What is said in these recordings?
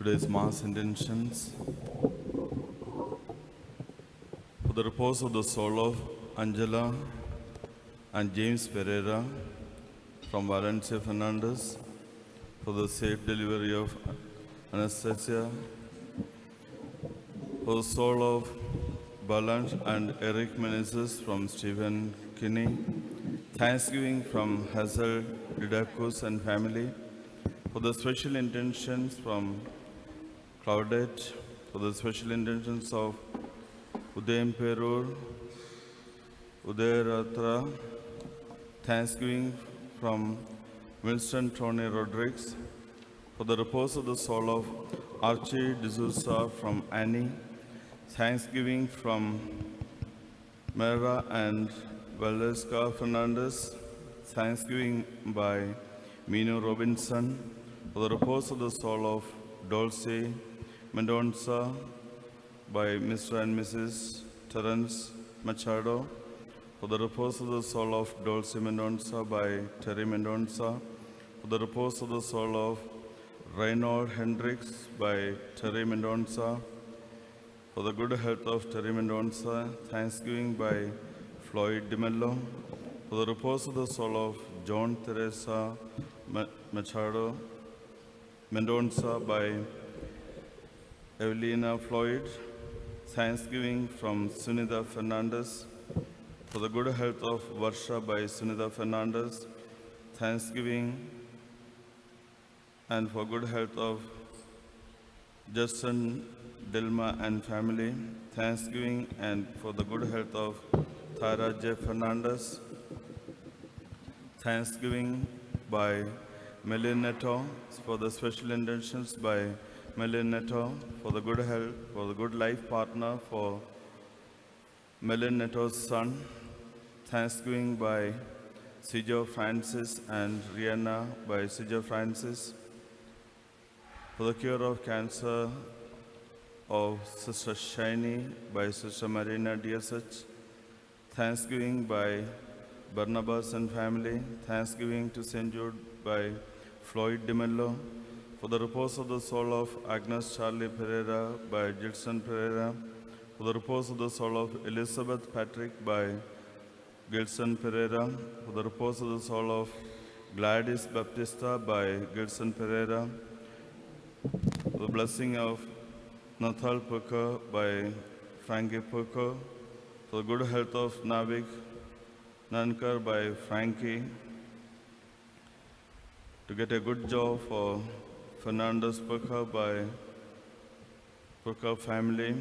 Today's Mass intentions for the repose of the soul of Angela and James Pereira from Valencia Fernandez, for the safe delivery of Anastasia, for the soul of Balanch and Eric Menezes from Stephen Kinney, thanksgiving from Hazel Didacus and family, for the special intentions from Claudette, for the special intentions of Udayam Perur, Udayaratra, thanksgiving from Winston Tony Rodriguez, for the repose of the soul of Archie D'Souza from Annie, thanksgiving from Mera and Valeska Fernandez, thanksgiving by Mino Robinson, for the repose of the soul of Dulce Mendonça by Mr. and Mrs. Terence Machado, for the repose of the soul of Dulce Mendonça by Terry Mendonça, for the repose of the soul of Reynold Hendricks by Terry Mendonça, for the good health of Terry Mendonça, thanksgiving by Floyd DeMello, for the repose of the soul of John Teresa Machado Mendonça by Evelina Floyd, thanksgiving from Sunita Fernandez, for the good health of Varsha by Sunita Fernandez, thanksgiving and for good health of Justin Dilma and family, thanksgiving and for the good health of Tara J. Fernandez, thanksgiving by Melin Neto, for the special intentions by Melin Neto, for the good health, for the good life partner for Melin Neto's son, thanksgiving by Sijo Francis and Rihanna by Sijo Francis, for the cure of cancer of Sister Shiny by Sister Marina DSH, thanksgiving by Barnabas and family, thanksgiving to St. Jude by Floyd DeMello, for the repose of the soul of Agnes Charlie Pereira by Gilson Pereira, for the repose of the soul of Elizabeth Patrick by Gilson Pereira, for the repose of the soul of Gladys Baptista by Gilson Pereira, for the blessing of Nathal Puka by Frankie Puka, for the good health of Navik Nankar by Frankie, to get a good job for Fernandez Puka by Puka family,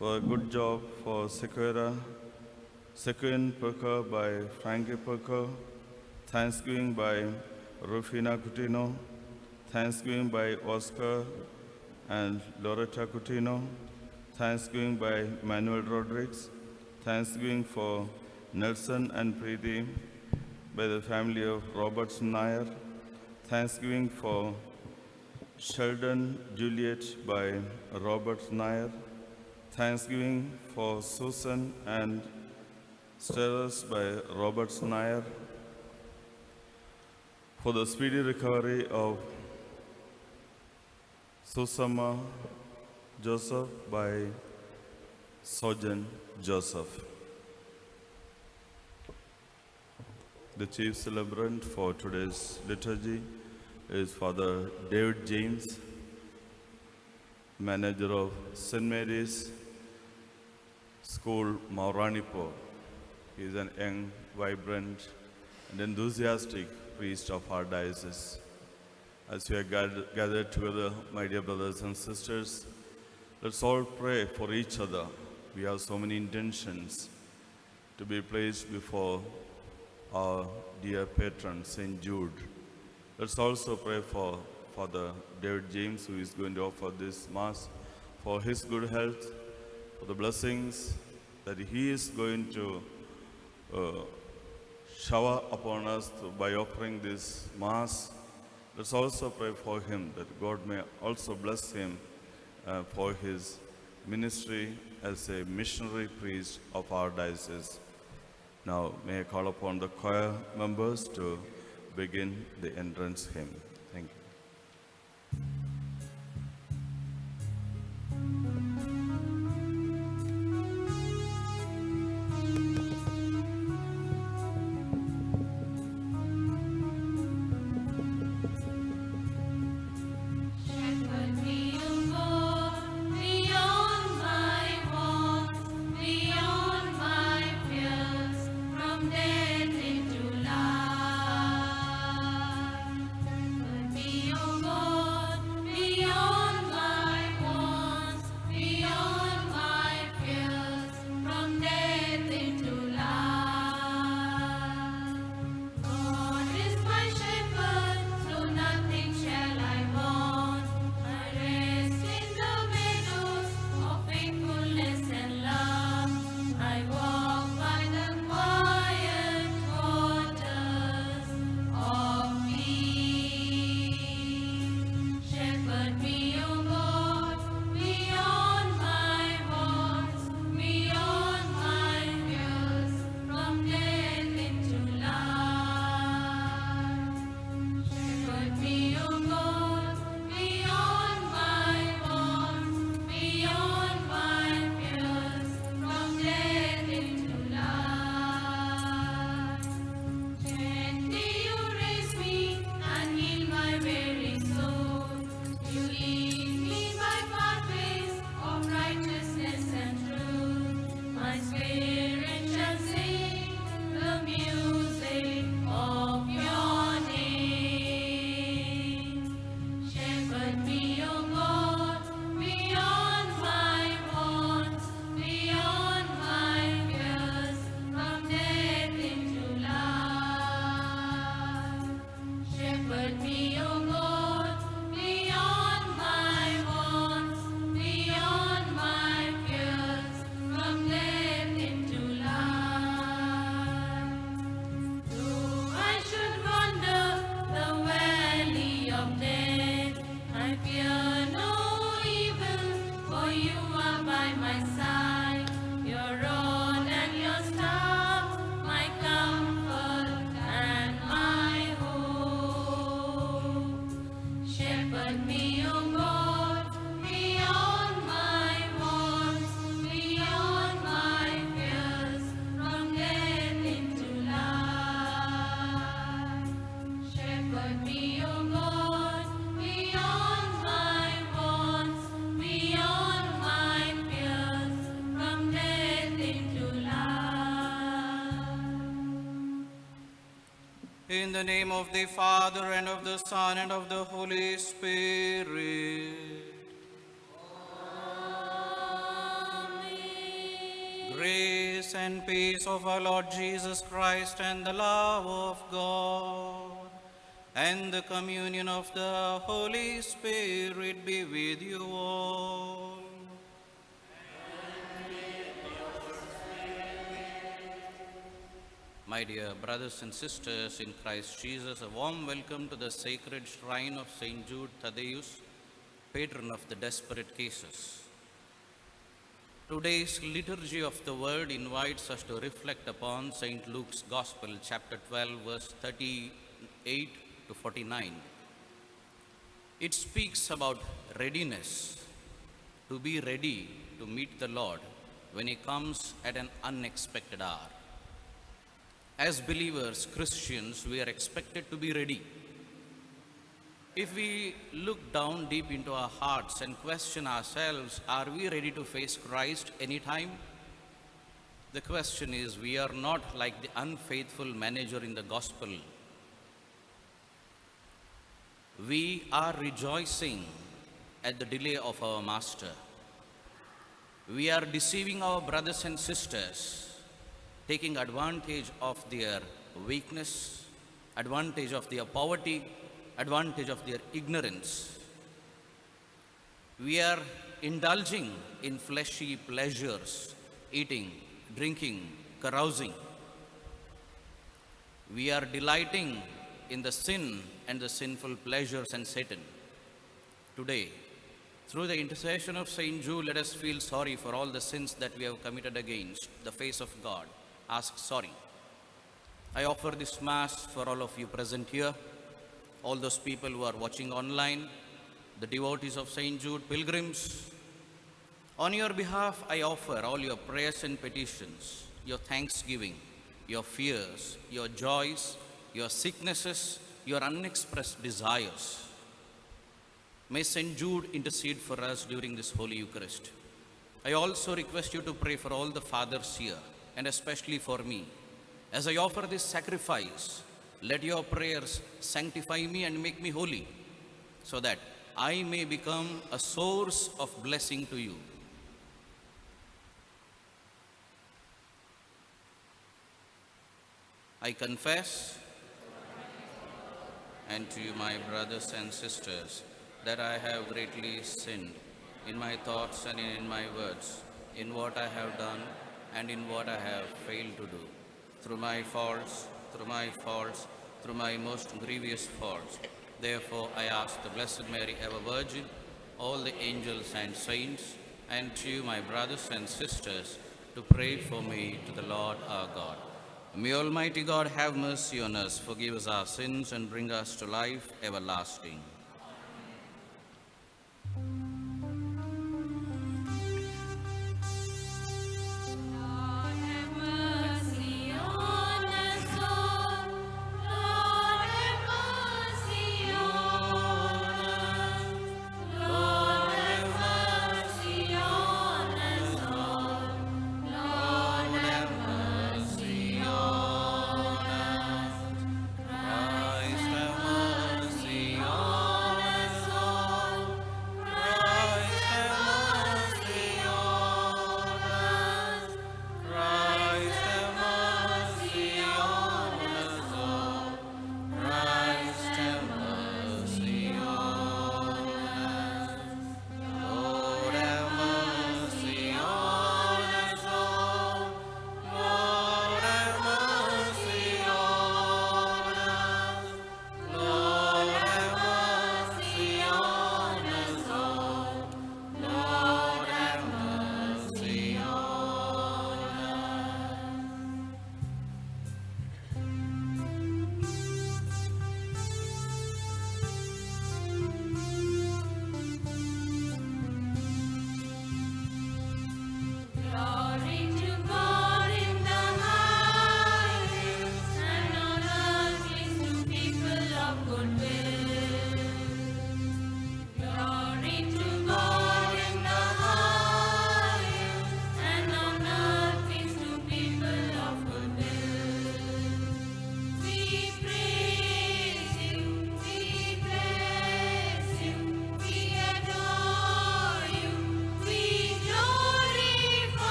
for a good job for Sequin Puka by Frankie Puka, thanksgiving by Rufina Coutinho, thanksgiving by Oscar and Loretta Coutinho, thanksgiving by Manuel Rodriguez, thanksgiving for Nelson and Preeti by the family of Roberts Nair, thanksgiving for Sheldon Juliet by Robert Nair, thanksgiving for Susan and Steros by Robert Nair, for the speedy recovery of Susama Joseph by Sojan Joseph. The chief celebrant for today's liturgy is Father David James, manager of St. Mary's School, Mauranipo. He is an young, vibrant, and enthusiastic priest of our diocese. As we are gathered together, my dear brothers and sisters, let's all pray for each other. We have so many intentions to be placed before our dear patron, St. Jude. Let's also pray for Father David James, who is going to offer this Mass, for his good health, for the blessings that he is going to shower upon us by offering this Mass. Let's also pray for him, that God may also bless him for his ministry as a missionary priest of our diocese. Now, may I call upon the choir members to begin the entrance hymn. Thank you. I fear no evil, for you are by my side. Your rod and your staff, my comfort and my hope. Shepherd me, O God, beyond my wants, beyond my fears, from death into life. Shepherd me, O God, beyond my wants, beyond my fears, from death into life. In the name of the Father, and of the Son, and of the Holy Spirit. Grace and peace of our Lord Jesus Christ, and the love of God, and the communion of the Holy Spirit be with you all. My dear brothers and sisters in Christ Jesus, a warm welcome to the sacred shrine of St. Jude Thaddeus, patron of the desperate cases. Today's liturgy of the word invites us to reflect upon St. Luke's Gospel, chapter 12, verse 38 to 49. It speaks about readiness, to be ready to meet the Lord when He comes at an unexpected hour. As believers, Christians, we are expected to be ready. If we look down deep into our hearts and question ourselves, are we ready to face Christ anytime? The question is, we are not like the unfaithful manager in the gospel. We are rejoicing at the delay of our master. We are deceiving our brothers and sisters, taking advantage of their weakness, advantage of their poverty, advantage of their ignorance. We are indulging in fleshy pleasures, eating, drinking, carousing. We are delighting in the sin and the sinful pleasures and Satan. Today, through the intercession of St. Jude, let us feel sorry for all the sins that we have committed against the face of God. Ask sorry. I offer this Mass for all of you present here, all those people who are watching online, the devotees of St. Jude, pilgrims. On your behalf, I offer all your prayers and petitions, your thanksgiving, your fears, your joys, your sicknesses, your unexpressed desires. May St. Jude intercede for us during this Holy Eucharist. I also request you to pray for all the fathers here, and especially for me. As I offer this sacrifice, let your prayers sanctify me and make me holy, so that I may become a source of blessing to you. I confess, and to you, my brothers and sisters, that I have greatly sinned in my thoughts and in my words, in what I have done and in what I have failed to do, through my faults, through my most grievous faults. Therefore, I ask the Blessed Mary, ever Virgin, all the angels and saints, and to you, my brothers and sisters, to pray for me to the Lord our God. May Almighty God have mercy on us, forgive us our sins, and bring us to life everlasting. Lord, have mercy on us all. Lord, have mercy on us. Lord, have mercy on us all. Lord, have mercy on us. Christ have mercy on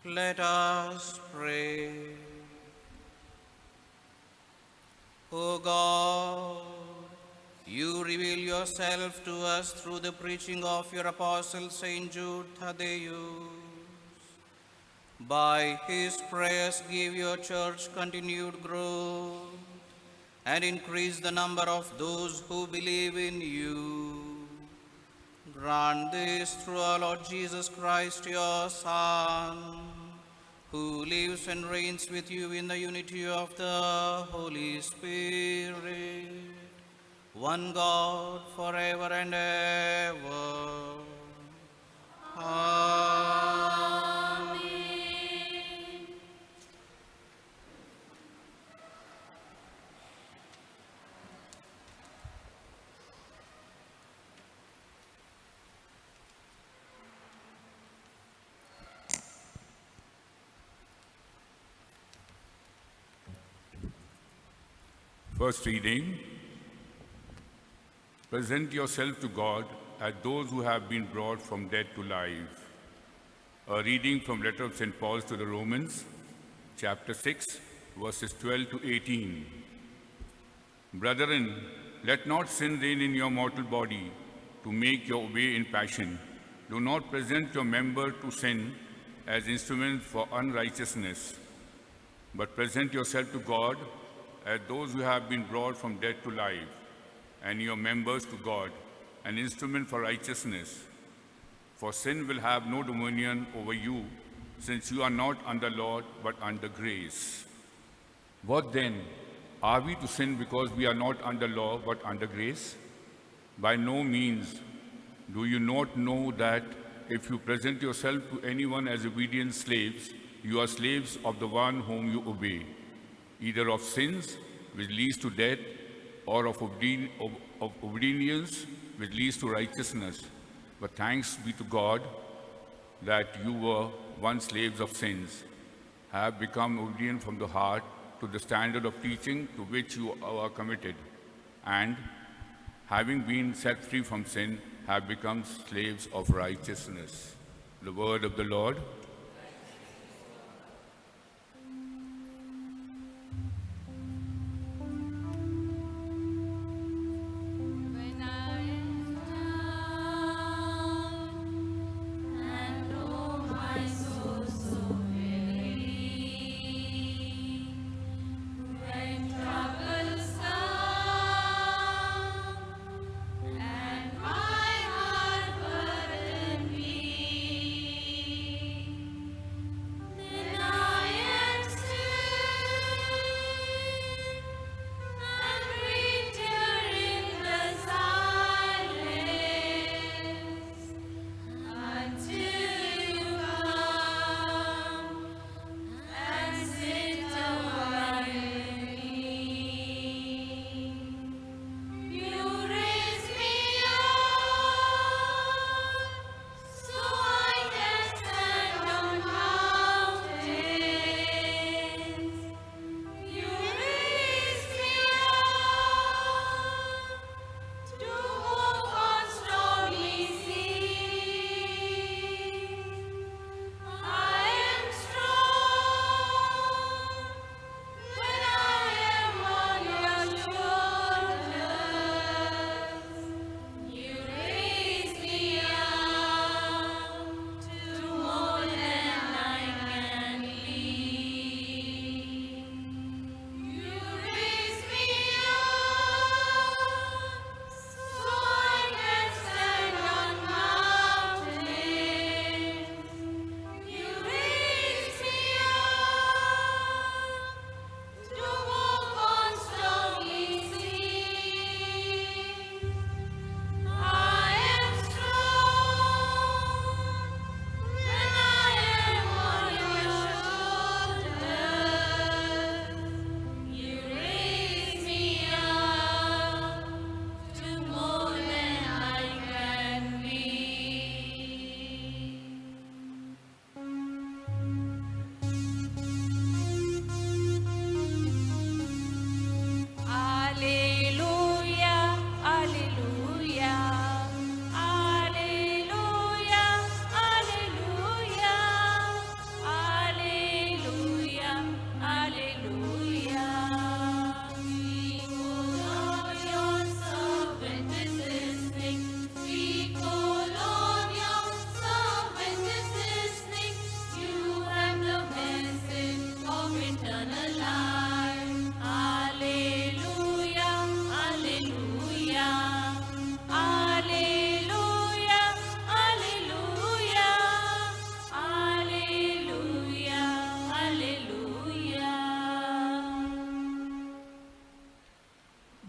Let us pray. O God, you reveal yourself to us through the preaching of your apostle Saint Jude Thaddeus. By his prayers give your church continued growth and increase the number of those who believe in you. Grant this through our Lord Jesus Christ, your Son, who lives and reigns with you in the unity of the Holy Spirit, one God, forever and ever. Amen. First reading. Present yourself to God as those who have been brought from death to life. A reading from letter of St. Paul to the Romans, chapter 6, verses 12 to 18. Brethren, let not sin reign in your mortal body to make your way in passion. Do not present your member to sin as instruments for unrighteousness, but present yourself to God as those who have been brought from death to life, and your members to God, an instrument for righteousness. For sin will have no dominion over you, since you are not under law, but under grace. What then? Are we to sin because we are not under law, but under grace? By no means. Do you not know that if you present yourself to anyone as obedient slaves, you are slaves of the one whom you obey, either of sins, which leads to death, or of obedience, which leads to righteousness. But thanks be to God that you were once slaves of sins, have become obedient from the heart to the standard of teaching to which you are committed, and having been set free from sin, have become slaves of righteousness. The word of the Lord. When I am down and oh my soul so weary, when troubles come and my heart burden me,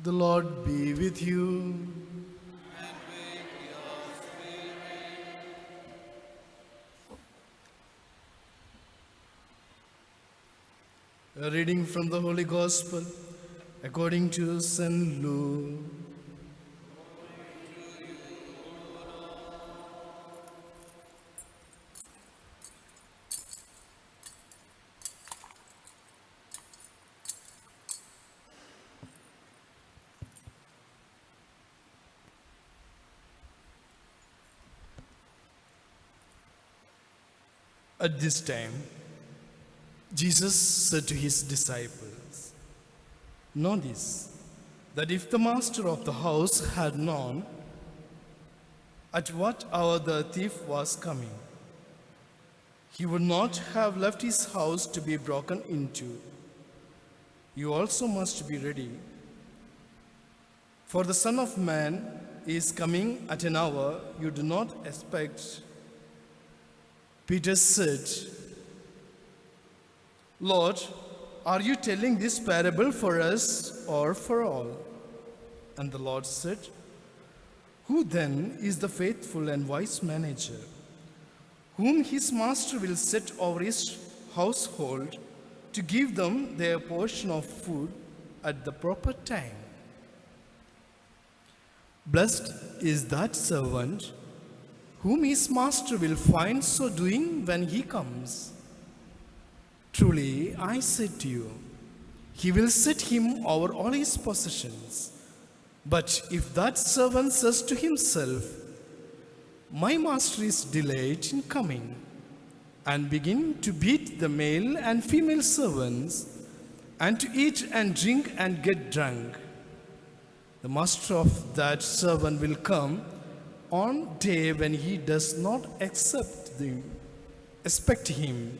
The Lord be with you. A reading from the Holy Gospel according to St. Luke. At this time, Jesus said to his disciples, "Know this, that if the master of the house had known at what hour the thief was coming, he would not have left his house to be broken into. You also must be ready, for the Son of Man is coming at an hour you do not expect." Peter said, "Lord, are you telling this parable for us or for all?" And the Lord said, "Who then is the faithful and wise manager, whom his master will set over his household to give them their portion of food at the proper time? Blessed is that servant whom his master will find so doing when he comes. Truly, I say to you, he will set him over all his possessions. But if that servant says to himself, 'My master is delayed in coming,' and begin to beat the male and female servants, and to eat and drink and get drunk, the master of that servant will come on day when he does not expect him,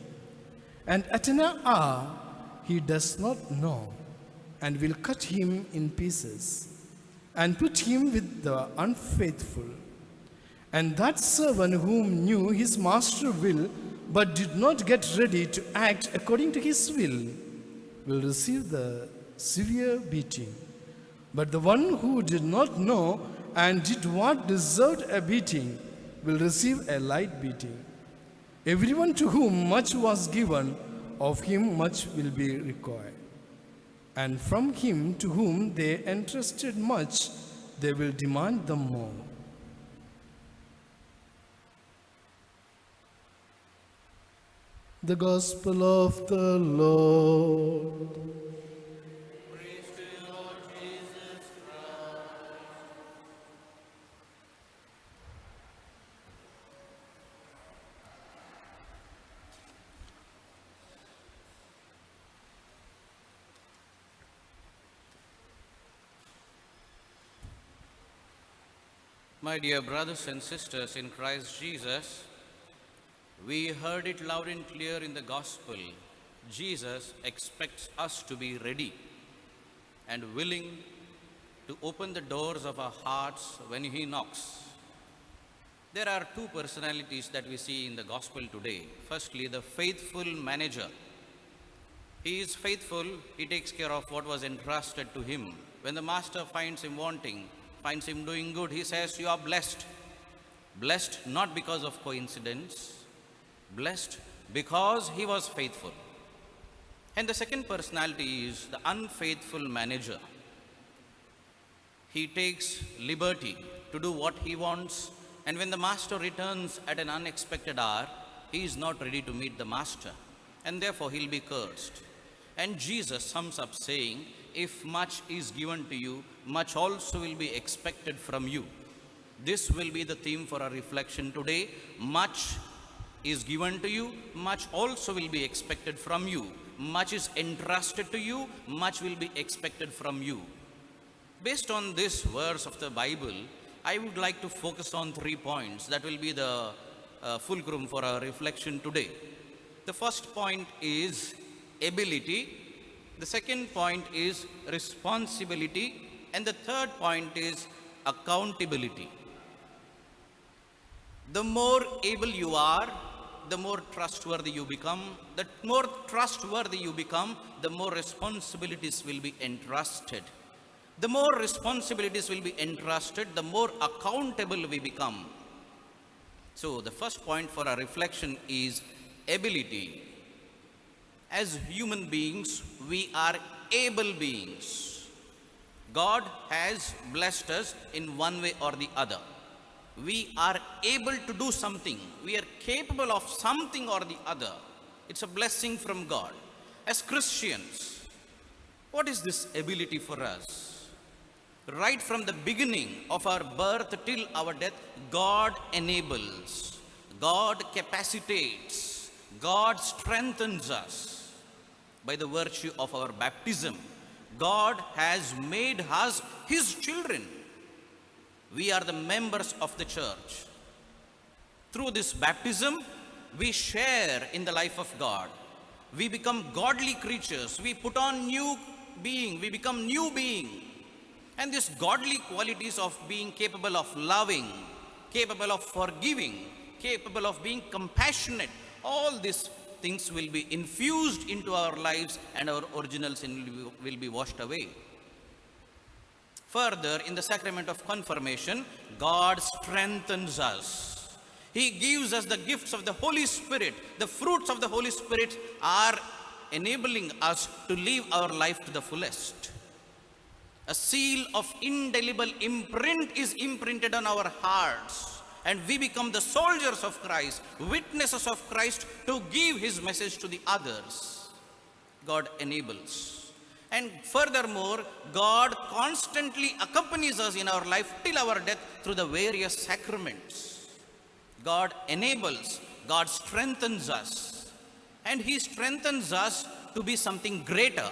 and at an hour he does not know, and will cut him in pieces, and put him with the unfaithful. And that servant whom knew his master will, but did not get ready to act according to his will receive the severe beating. But the one who did not know and did what deserved a beating will receive a light beating. Everyone to whom much was given, of him much will be required. And from him to whom they entrusted much, they will demand the more." The Gospel of the Lord. My dear brothers and sisters in Christ Jesus, we heard it loud and clear in the Gospel. Jesus expects us to be ready and willing to open the doors of our hearts when He knocks. There are two personalities that we see in the Gospel today. Firstly, the faithful manager. He is faithful, he takes care of what was entrusted to him. When the master finds him wanting, finds him doing good, he says, "You are blessed." Blessed not because of coincidence, blessed because he was faithful. And the second personality is the unfaithful manager. He takes liberty to do what he wants, and when the master returns at an unexpected hour, he is not ready to meet the master, and therefore he'll be cursed. And Jesus sums up saying, "If much is given to you, much also will be expected from you." This will be the theme for our reflection today. Much is given to you, much also will be expected from you. Much is entrusted to you, much will be expected from you. Based on this verse of the Bible, I would like to focus on 3 points that will be the fulcrum for our reflection today. The first point is ability, the second point is responsibility, and the third point is accountability. The more able you are, the more trustworthy you become. The more trustworthy you become, the more responsibilities will be entrusted. The more responsibilities will be entrusted, the more accountable we become. So the first point for our reflection is ability. As human beings, we are able beings. God has blessed us in one way or the other. We are able to do something. We are capable of something or the other. It's a blessing from God. As Christians, what is this ability for us? Right from the beginning of our birth till our death, God enables, God capacitates, God strengthens us. By the virtue of our baptism, God has made us His children. We are the members of the church. Through this baptism, we share in the life of God. We become godly creatures. We put on new being. We become new being. And these godly qualities of being capable of loving, capable of forgiving, capable of being compassionate, all these things will be infused into our lives and our original sin will be washed away. Further, in the sacrament of confirmation, God strengthens us. He gives us the gifts of the Holy Spirit. The fruits of the Holy Spirit are enabling us to live our life to the fullest. A seal of indelible imprint is imprinted on our hearts, and we become the soldiers of Christ, witnesses of Christ to give His message to the others. God enables. And furthermore, God constantly accompanies us in our life till our death through the various sacraments. God enables, God strengthens us, and He strengthens us to be something greater.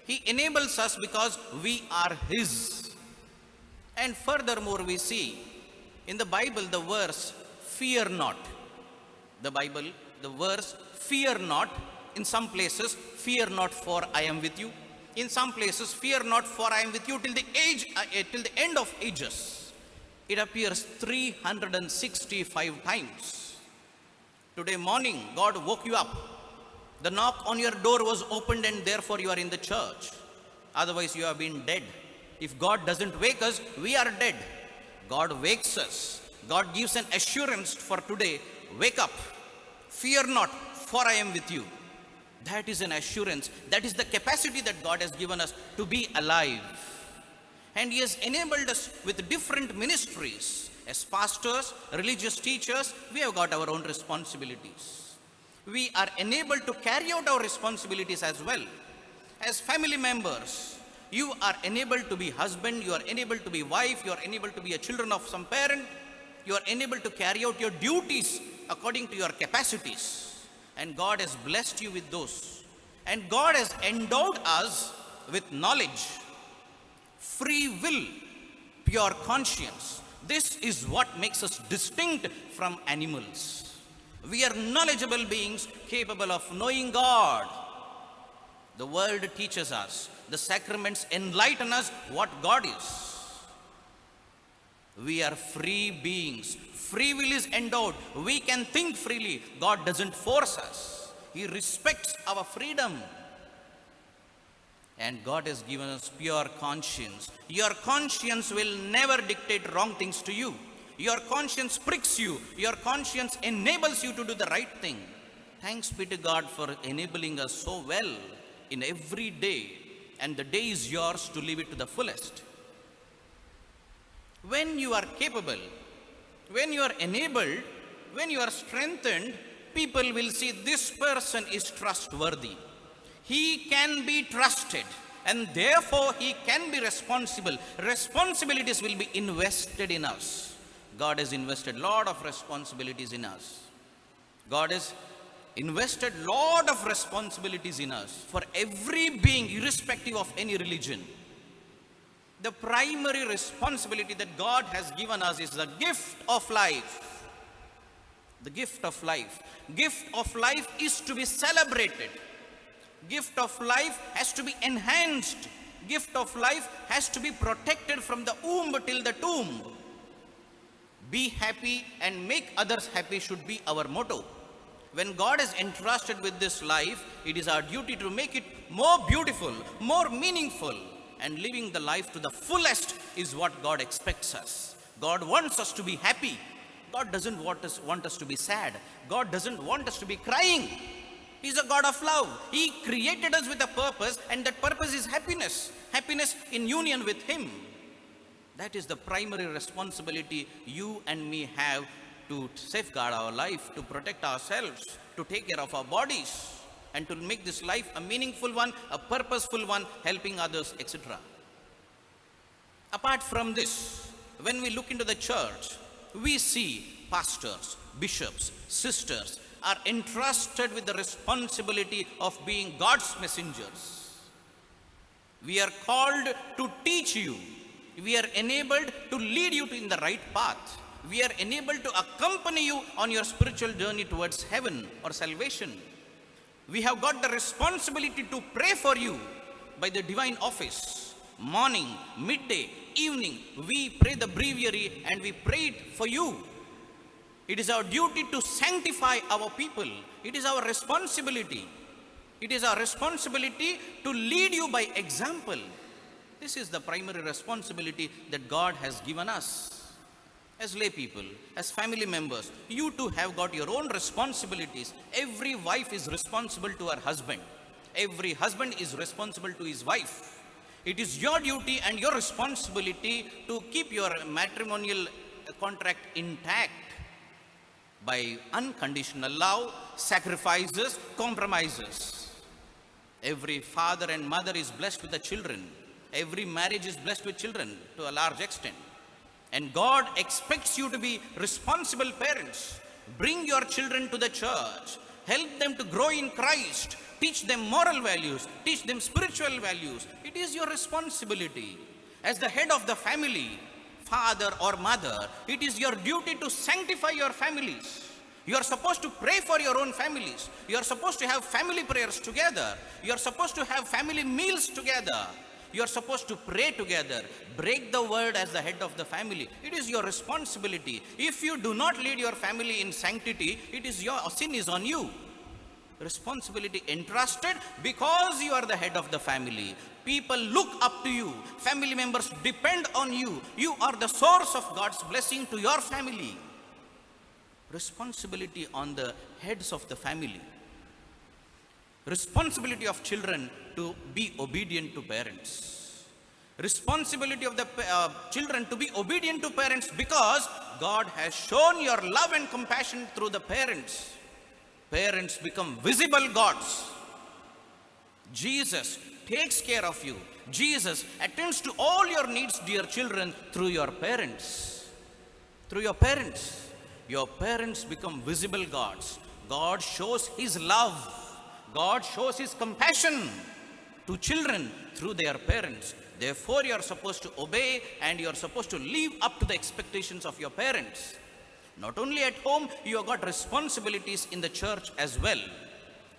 He enables us because we are His. And furthermore, we see in the Bible the verse, fear not. The Bible, the verse, fear not. In some places, fear not, for I am with you. In some places, fear not, for I am with you till the end of ages. It appears 365 times. Today morning, God woke you up. The knock on your door was opened and therefore you are in the church. Otherwise, you have been dead. If God doesn't wake us, we are dead. God wakes us. God gives an assurance for today. Wake up. Fear not, for I am with you. That is an assurance. That is the capacity that God has given us to be alive. And He has enabled us with different ministries. As pastors, religious teachers, we have got our own responsibilities. We are enabled to carry out our responsibilities as well. As family members, you are enabled to be husband, you are enabled to be wife, you are enabled to be a children of some parent, you are enabled to carry out your duties according to your capacities. And God has blessed you with those. And God has endowed us with knowledge, free will, pure conscience. This is what makes us distinct from animals. We are knowledgeable beings capable of knowing God. The world teaches us. The sacraments enlighten us what God is. We are free beings. Free will is endowed. We can think freely. God doesn't force us. He respects our freedom. And God has given us pure conscience. Your conscience will never dictate wrong things to you. Your conscience pricks you. Your conscience enables you to do the right thing. Thanks be to God for enabling us so well in every day. And the day is yours to live it to the fullest. When you are capable, when you are enabled, when you are strengthened, people will see this person is trustworthy. He can be trusted and therefore he can be responsible. Responsibilities will be invested in us. God has invested a lot of responsibilities in us. God has invested a lot of responsibilities in us for every being, irrespective of any religion. The primary responsibility that God has given us is the gift of life. The gift of life. Gift of life is to be celebrated. Gift of life has to be enhanced. Gift of life has to be protected from the womb till the tomb. Be happy and make others happy should be our motto. When God is entrusted with this life, it is our duty to make it more beautiful, more meaningful, and living the life to the fullest is what God expects us. God wants us to be happy. God doesn't want us to be sad. God doesn't want us to be crying. He's a God of love. He created us with a purpose, and that purpose is happiness. Happiness in union with Him. That is the primary responsibility you and me have, to safeguard our life, to protect ourselves, to take care of our bodies, and to make this life a meaningful one, a purposeful one, helping others, etc. Apart from this, when we look into the church, we see pastors, bishops, sisters are entrusted with the responsibility of being God's messengers. We are called to teach you. We are enabled to lead you in the right path. We are enabled to accompany you on your spiritual journey towards heaven or salvation. We have got the responsibility to pray for you by the divine office. Morning, midday, evening, we pray the breviary and we pray it for you. It is our duty to sanctify our people. It is our responsibility. It is our responsibility to lead you by example. This is the primary responsibility that God has given us. As lay people, as family members, you too have got your own responsibilities. Every wife is responsible to her husband. Every husband is responsible to his wife. It is your duty and your responsibility to keep your matrimonial contract intact by unconditional love, sacrifices, compromises. Every father and mother is blessed with the children. Every marriage is blessed with children to a large extent. And God expects you to be responsible parents. Bring your children to the church. Help them to grow in Christ. Teach them moral values. Teach them spiritual values. It is your responsibility. As the head of the family, father or mother, it is your duty to sanctify your families. You are supposed to pray for your own families. You are supposed to have family prayers together. You are supposed to have family meals together. You are supposed to pray together. Break the word as the head of the family. It is your responsibility. If you do not lead your family in sanctity, it is your sin is on you. Responsibility entrusted because you are the head of the family. People look up to you. Family members depend on you. You are the source of God's blessing to your family. Responsibility on the heads of the family. Responsibility of children to be obedient to parents. Responsibility of the children to be obedient to parents because God has shown your love and compassion through the parents. Parents become visible gods. Jesus takes care of you. Jesus attends to all your needs, dear children, through your parents. Through your parents. Your parents become visible gods. God shows His love. God shows His compassion to children through their parents. Therefore, you are supposed to obey and you are supposed to live up to the expectations of your parents. Not only at home, you have got responsibilities in the church as well.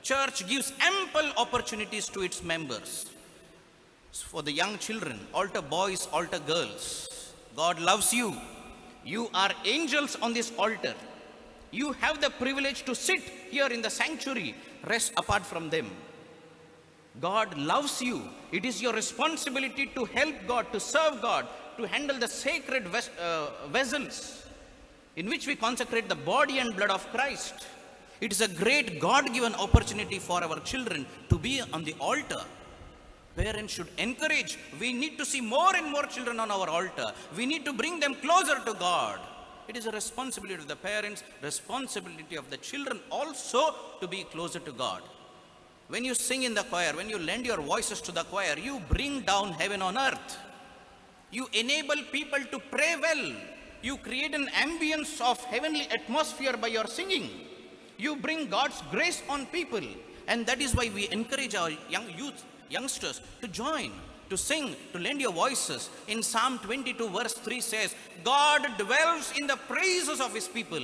Church gives ample opportunities to its members. For the young children, altar boys, altar girls, God loves you. You are angels on this altar. You have the privilege to sit here in the sanctuary, rest apart from them. God loves you. It is your responsibility to help God, to serve God, to handle the sacred vessels in which we consecrate the body and blood of Christ. It is a great God-given opportunity for our children to be on the altar. Parents should encourage. We need to see more and more children on our altar. We need to bring them closer to God. It is a responsibility of the parents, responsibility of the children also to be closer to God. When you sing in the choir, when you lend your voices to the choir, you bring down heaven on earth. You enable people to pray well. You create an ambience of heavenly atmosphere by your singing. You bring God's grace on people. And that is why we encourage our youngsters to join, to sing, to lend your voices. In Psalm 22 verse 3 says, God dwells in the praises of His people.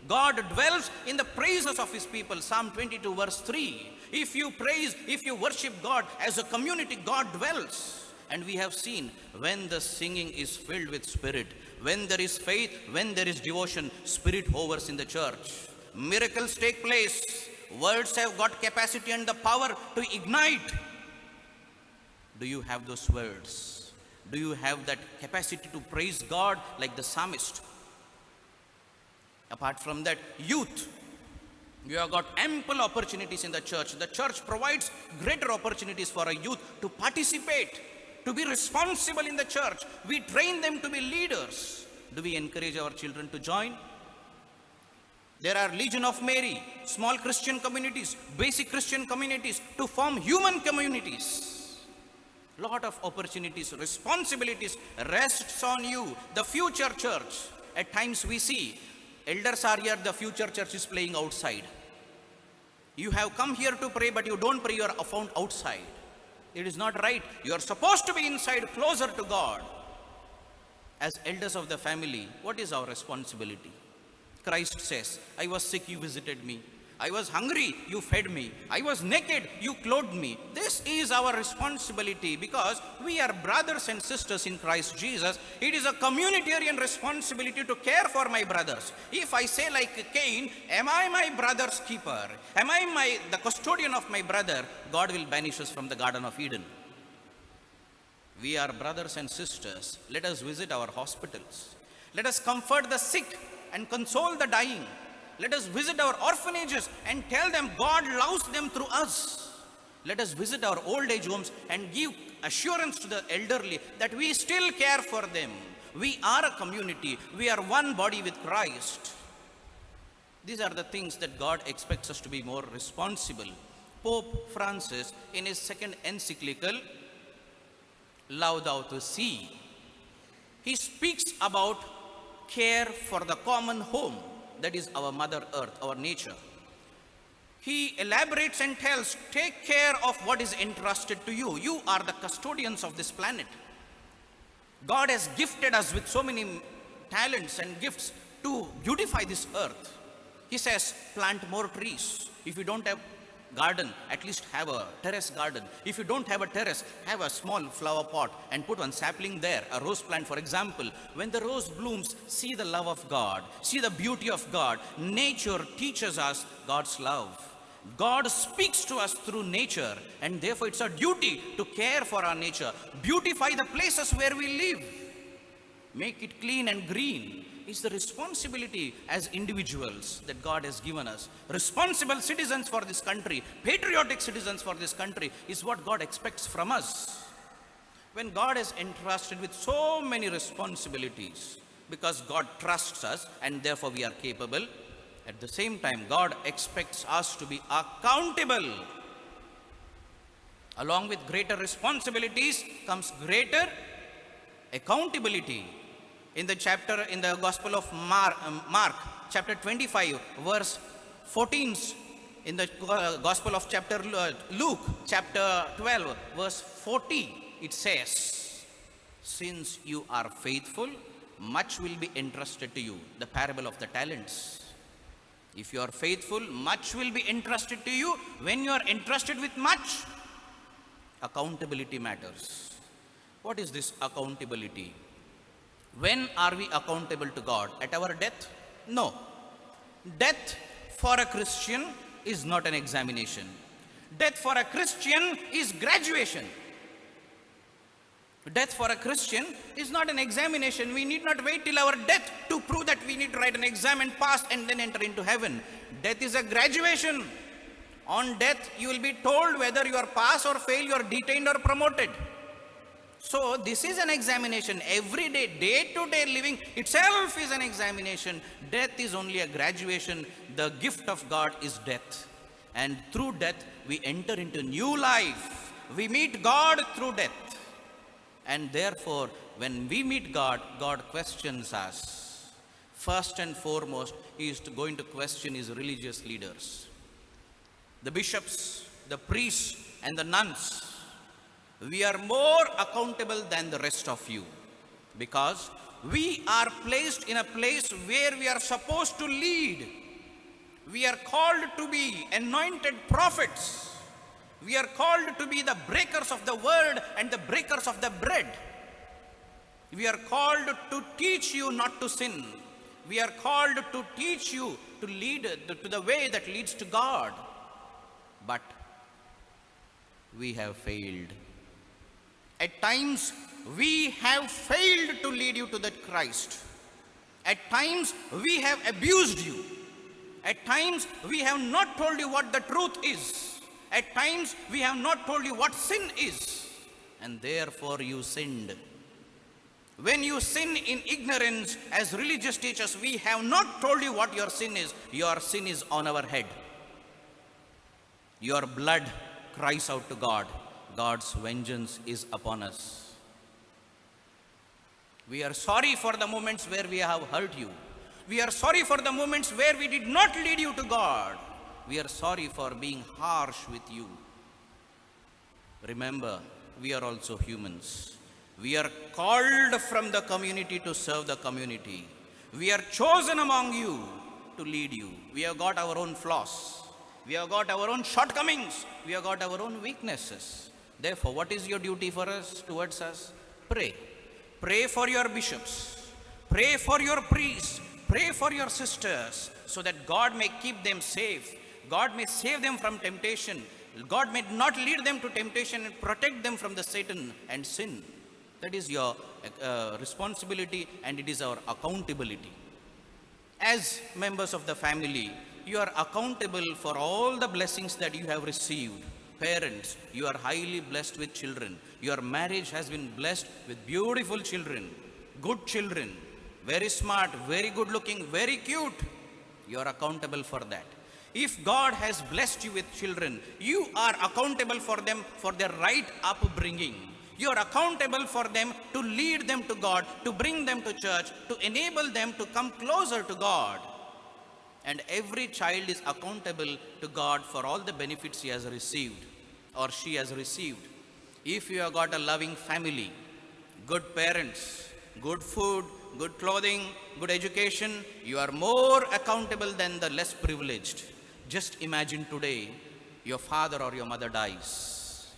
God dwells in the praises of His people. Psalm 22 verse 3. If you praise, if you worship God as a community, God dwells. And we have seen when the singing is filled with spirit, when there is faith, when there is devotion, spirit hovers in the church. Miracles take place. Words have got capacity and the power to ignite. Do you have those words? Do you have that capacity to praise God like the psalmist? Apart from that, youth. You have got ample opportunities in the church. The church provides greater opportunities for a youth to participate, to be responsible in the church. We train them to be leaders. Do we encourage our children to join? There are Legion of Mary, small Christian communities, basic Christian communities to form human communities. Lot of opportunities, responsibilities rests on you, the future church. At times we see elders are here, the future church is playing outside. You have come here to pray, but you don't pray, you are found outside. It is not right. You are supposed to be inside, closer to God. As elders of the family, what is our responsibility? Christ says, I was sick, you visited me. I was hungry, you fed me. I was naked, you clothed me. This is our responsibility because we are brothers and sisters in Christ Jesus. It is a communitarian responsibility to care for my brothers. If I say like Cain, am I my brother's keeper? Am I the custodian of my brother? God will banish us from the Garden of Eden. We are brothers and sisters. Let us visit our hospitals. Let us comfort the sick and console the dying. Let us visit our orphanages and tell them God loves them through us. Let us visit our old age homes and give assurance to the elderly that we still care for them. We are a community. We are one body with Christ. These are the things that God expects us to be more responsible. Pope Francis, in his second encyclical, Laudato Si', he speaks about care for the common home. That is our Mother Earth, our nature. He elaborates and tells, take care of what is entrusted to you. You are the custodians of this planet. God has gifted us with so many talents and gifts to beautify this earth. He says, plant more trees. If you don't have garden, at least have a terrace garden. If you don't have a terrace, have a small flower pot and put one sapling there, a rose plant for example. When the rose blooms, see the love of God, see the beauty of God. Nature teaches us God's love. God speaks to us through nature, and therefore it's our duty to care for our nature. Beautify the places where we live. Make it clean and green. It's the responsibility as individuals that God has given us. Responsible citizens for this country, patriotic citizens for this country is what God expects from us. When God is entrusted with so many responsibilities, because God trusts us and therefore we are capable, at the same time God expects us to be accountable. Along with greater responsibilities comes greater accountability. In the Gospel of Mark, chapter 25, verse 14, in the Gospel of Luke, chapter 12, verse 40, it says, since you are faithful, much will be entrusted to you. The parable of the talents. If you are faithful, much will be entrusted to you. When you are entrusted with much, accountability matters. What is this accountability? When are we accountable to God? At our death? No. Death for a Christian is not an examination. Death for a Christian is graduation. Death for a Christian is not an examination. We need not wait till our death to prove that we need to write an exam and pass and then enter into heaven. Death is a graduation. On death, you will be told whether you are pass or fail, you are detained or promoted. So this is an examination. Every day, day-to-day living itself is an examination. Death is only a graduation. The gift of God is death. And through death, we enter into new life. We meet God through death. And therefore, when we meet God, God questions us. First and foremost, He is going to question His religious leaders. The bishops, the priests, and the nuns. We are more accountable than the rest of you because we are placed in a place where we are supposed to lead. We are called to be anointed prophets. We are called to be the breakers of the word and the breakers of the bread. We are called to teach you not to sin. We are called to teach you to lead to the way that leads to God. But we have failed. At times, we have failed to lead you to that Christ. At times, we have abused you. At times, we have not told you what the truth is. At times, we have not told you what sin is. And therefore, you sinned. When you sin in ignorance, as religious teachers, we have not told you what your sin is. Your sin is on our head. Your blood cries out to God. God's vengeance is upon us. We are sorry for the moments where we have hurt you. We are sorry for the moments where we did not lead you to God. We are sorry for being harsh with you. Remember, we are also humans. We are called from the community to serve the community. We are chosen among you to lead you. We have got our own flaws. We have got our own shortcomings. We have got our own weaknesses. Therefore, what is your duty for us, towards us? Pray. Pray for your bishops. Pray for your priests. Pray for your sisters, so that God may keep them safe. God may save them from temptation. God may not lead them to temptation and protect them from the Satan and sin. That is your responsibility, and it is our accountability. As members of the family, you are accountable for all the blessings that you have received. Parents, you are highly blessed with children. Your marriage has been blessed with beautiful children, good children, very smart, very good looking, very cute. You are accountable for that. If God has blessed you with children, you are accountable for them for their right upbringing. You are accountable for them to lead them to God, to bring them to church, to enable them to come closer to God. And every child is accountable to God for all the benefits he has received or she has received. If you have got a loving family, good parents, good food, good clothing, good education, you are more accountable than the less privileged. Just imagine today your father or your mother dies.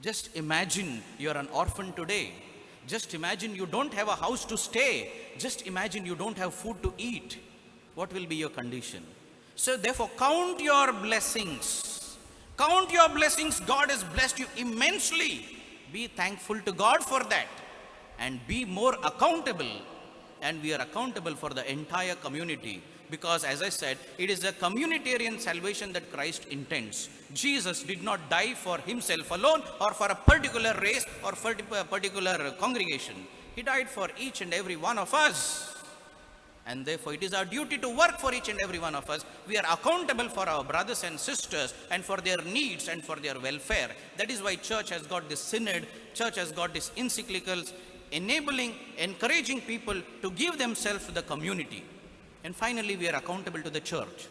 Just imagine you are an orphan today. Just imagine you don't have a house to stay. Just imagine you don't have food to eat. What will be your condition? So therefore, count your blessings. Count your blessings. God has blessed you immensely. Be thankful to God for that. And be more accountable. And we are accountable for the entire community. Because as I said, it is a communitarian salvation that Christ intends. Jesus did not die for himself alone or for a particular race or for a particular congregation. He died for each and every one of us. And therefore, it is our duty to work for each and every one of us. We are accountable for our brothers and sisters and for their needs and for their welfare. That is why church has got this synod, church has got these encyclicals, enabling, encouraging people to give themselves to the community. And finally, we are accountable to the church.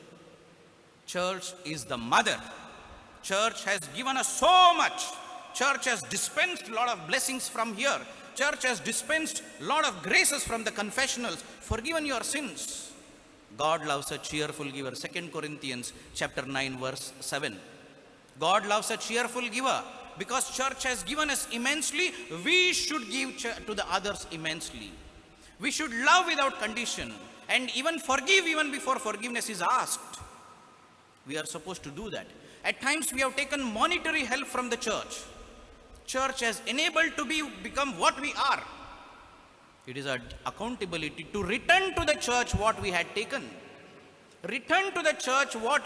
Church is the mother. Church has given us so much. Church has dispensed a lot of blessings from here. Church has dispensed a lot of graces from the confessionals, forgiven your sins. God loves a cheerful giver. 2 Corinthians chapter 9 verse 7. God loves a cheerful giver. Because church has given us immensely, we should give to the others immensely. We should love without condition and even forgive even before forgiveness is asked. We are supposed to do that. At times we have taken monetary help from the church. Church has enabled to become what we are. It is our accountability to return to the church what we had taken. Return to the church what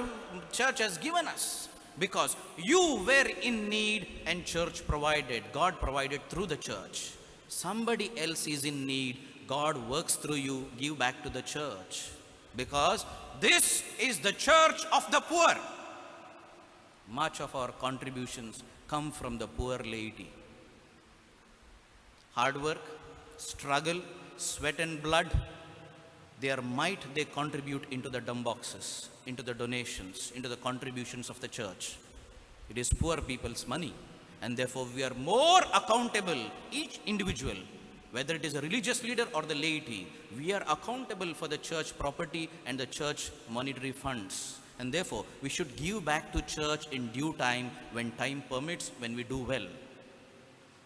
church has given us. Because you were in need and church provided. God provided through the church. Somebody else is in need. God works through you. Give back to the church. Because this is the church of the poor. Much of our contributions come from the poor laity. Hard work, struggle, sweat and blood, their might they contribute into the dumb boxes, into the donations, into the contributions of the church. It is poor people's money, and therefore we are more accountable, each individual, whether it is a religious leader or the laity, we are accountable for the church property and the church monetary funds. And therefore, we should give back to church in due time, when time permits, when we do well.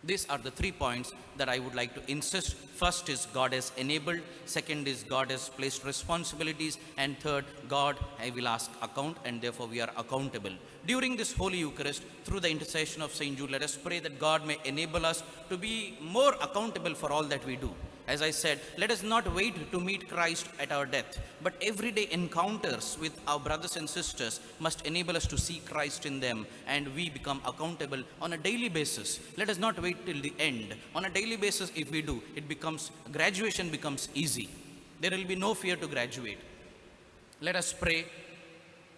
These are the 3 points that I would like to insist. First is God has enabled. Second is God has placed responsibilities. And third, God, I will ask account, and therefore we are accountable. During this Holy Eucharist, through the intercession of St. Jude, let us pray that God may enable us to be more accountable for all that we do. As I said, let us not wait to meet Christ at our death, but everyday encounters with our brothers and sisters must enable us to see Christ in them, and we become accountable on a daily basis. Let us not wait till the end. On a daily basis, if we do, graduation becomes easy. There will be no fear to graduate. Let us pray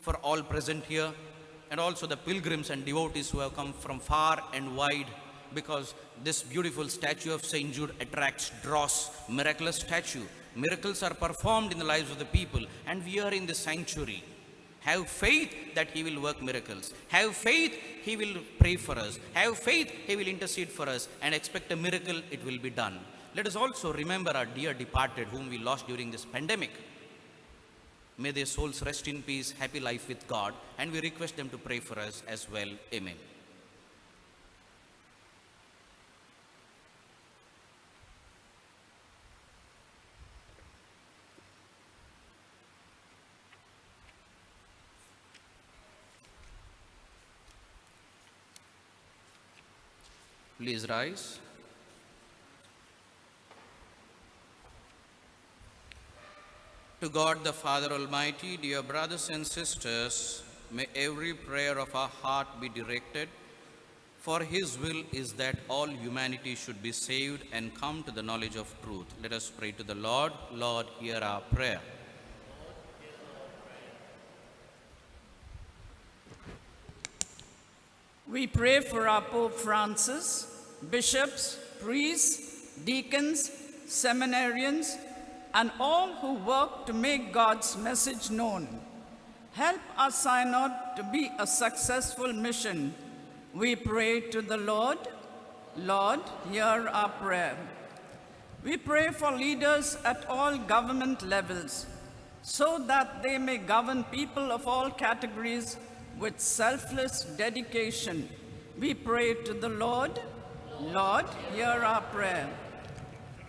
for all present here, and also the pilgrims and devotees who have come from far and wide, because this beautiful statue of St. Jude draws miraculous statue. Miracles are performed in the lives of the people, and we are in the sanctuary. Have faith that he will work miracles. Have faith he will pray for us. Have faith he will intercede for us, and expect a miracle, it will be done. Let us also remember our dear departed whom we lost during this pandemic. May their souls rest in peace, happy life with God, and we request them to pray for us as well. Amen. Please rise. To God the Father Almighty, dear brothers and sisters, may every prayer of our heart be directed, for His will is that all humanity should be saved and come to the knowledge of truth. Let us pray to the Lord. Lord, hear our prayer. We pray for our Pope Francis, bishops, priests, deacons, seminarians, and all who work to make God's message known. Help our synod to be a successful mission. We pray to the Lord. Lord, hear our prayer. We pray for leaders at all government levels, so that they may govern people of all categories with selfless dedication. We pray to the Lord. Lord, hear our prayer.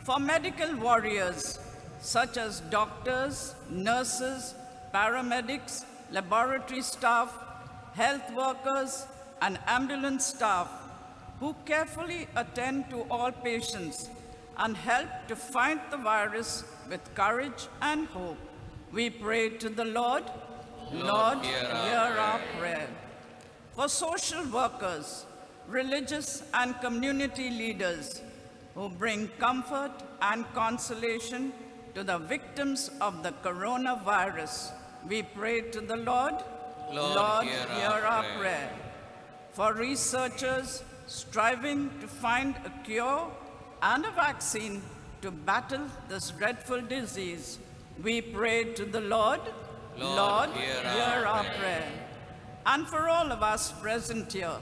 For medical warriors, such as doctors, nurses, paramedics, laboratory staff, health workers, and ambulance staff, who carefully attend to all patients and help to fight the virus with courage and hope, we pray to the Lord. Lord, hear our prayer. For social workers, religious and community leaders who bring comfort and consolation to the victims of the coronavirus, we pray to the Lord. Lord, hear our prayer. For researchers striving to find a cure and a vaccine to battle this dreadful disease, we pray to the Lord. Lord, hear our prayer. And for all of us present here,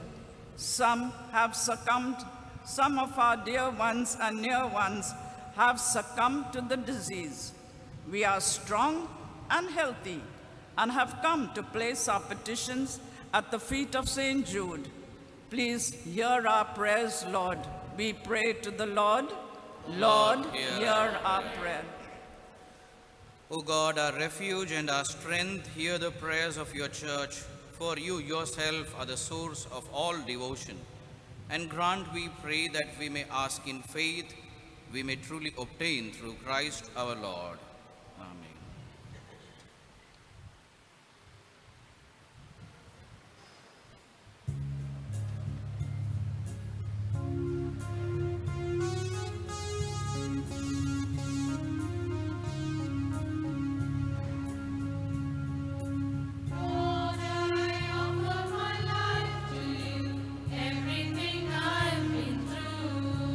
some have succumbed, some of our dear ones and near ones have succumbed to the disease. We are strong and healthy and have come to place our petitions at the feet of St. Jude. Please hear our prayers, Lord. We pray to the Lord. Lord, hear our prayer. O God, our refuge and our strength, hear the prayers of your church, for you yourself are the source of all devotion. And grant, we pray, that we may ask in faith, we may truly obtain through Christ our Lord. Amen. Lord, I offer my life to you, everything I've been through.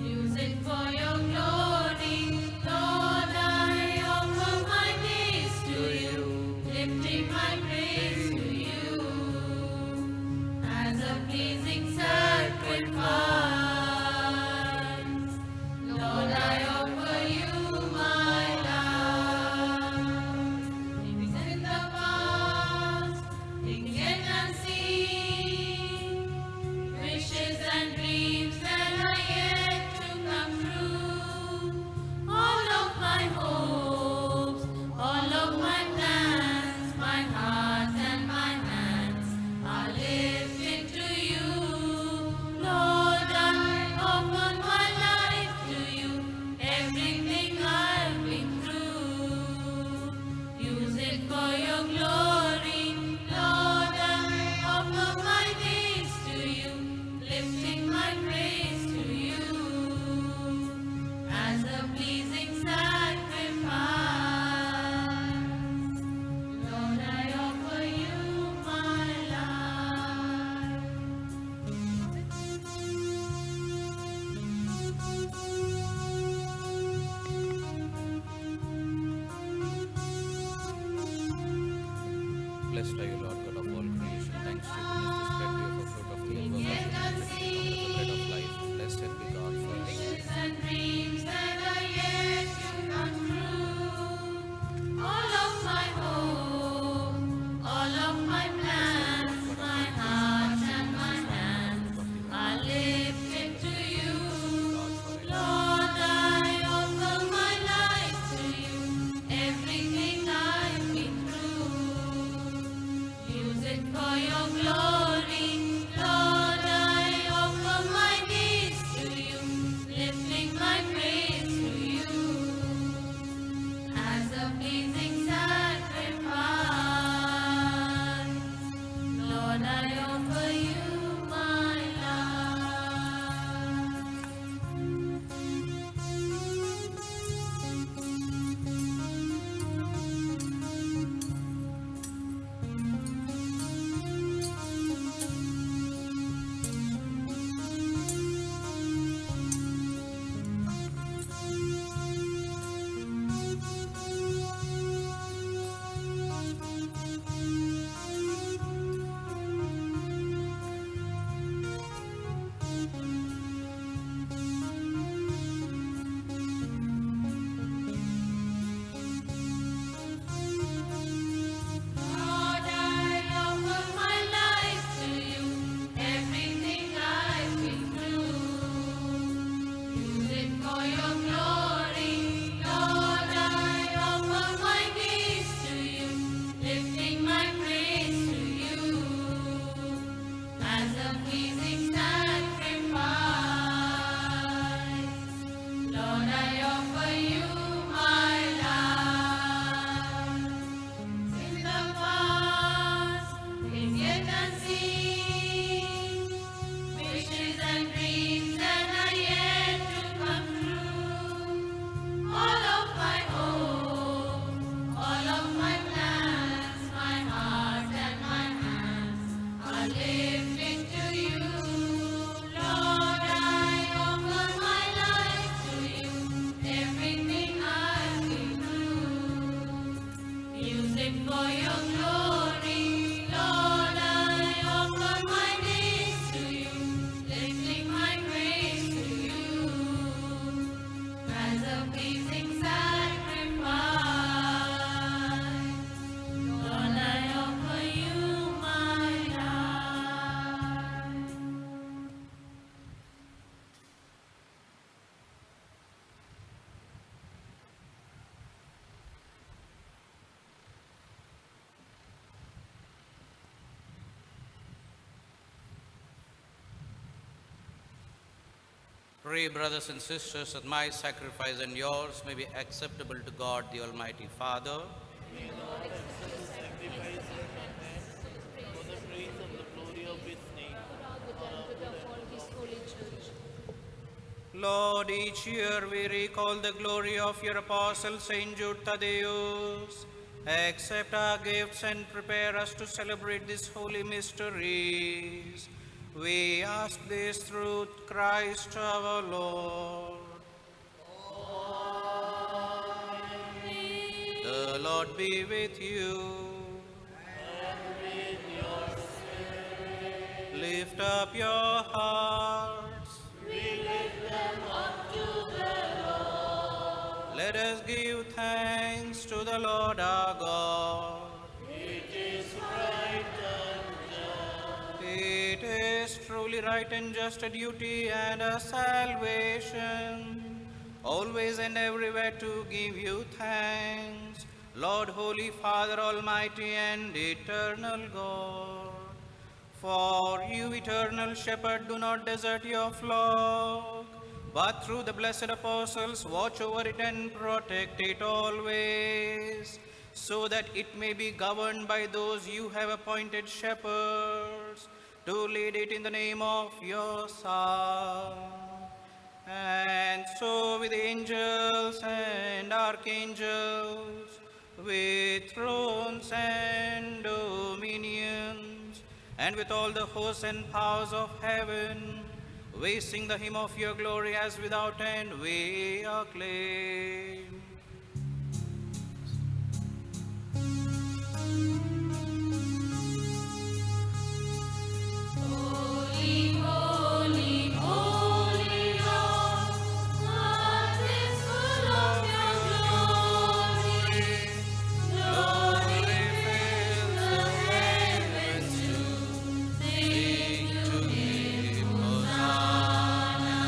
Use it for your glory, Lord, I for your glory. Lord, I offer my days to you, lifting my praise to you as a pleasing sacrifice. Lord, I offer you my life. Lord, I offer my life to you, everything I've been through. Use it for your glory. Lord, I offer my days to you, lifting my praise to you as a pleasing sacrifice. Lord, I offer you my life. In the past, things yet unseen, wishes and dreams that are yet to come true. All of my hope, all of my plans, my heart and my hands are lifted to you. Lord, I offer my life to you, everything I've been through. Use it for your glory. Lord, I offer my days to you, lifting my praise to you as a pleasing sacrifice. Lord, I offer you my life. Pray, brothers and sisters, that my sacrifice and yours may be acceptable to God, the Almighty Father. Lord, each year we recall the glory of your apostle Saint Jude Thaddeus. Accept our gifts and prepare us to celebrate these holy mysteries. We ask this through Christ our Lord. The Lord be with you. Lift up your hearts. Let us give thanks to the Lord our God. It is truly right and just a duty and a salvation, always and everywhere to give you thanks, Lord, Holy Father, Almighty and eternal God. For you, eternal Shepherd, do not desert your flock, but through the blessed apostles watch over it and protect it always, so that it may be governed by those you have appointed shepherds, to lead it in the name of your Son. And so with angels and archangels, with thrones and dominions, and with all the hosts and powers of heaven, we sing the hymn of your glory as without end we acclaim. Holy, holy, holy Lord, earth is full of your glory. Glory fills the heavens too. Sing to him, Hosanna.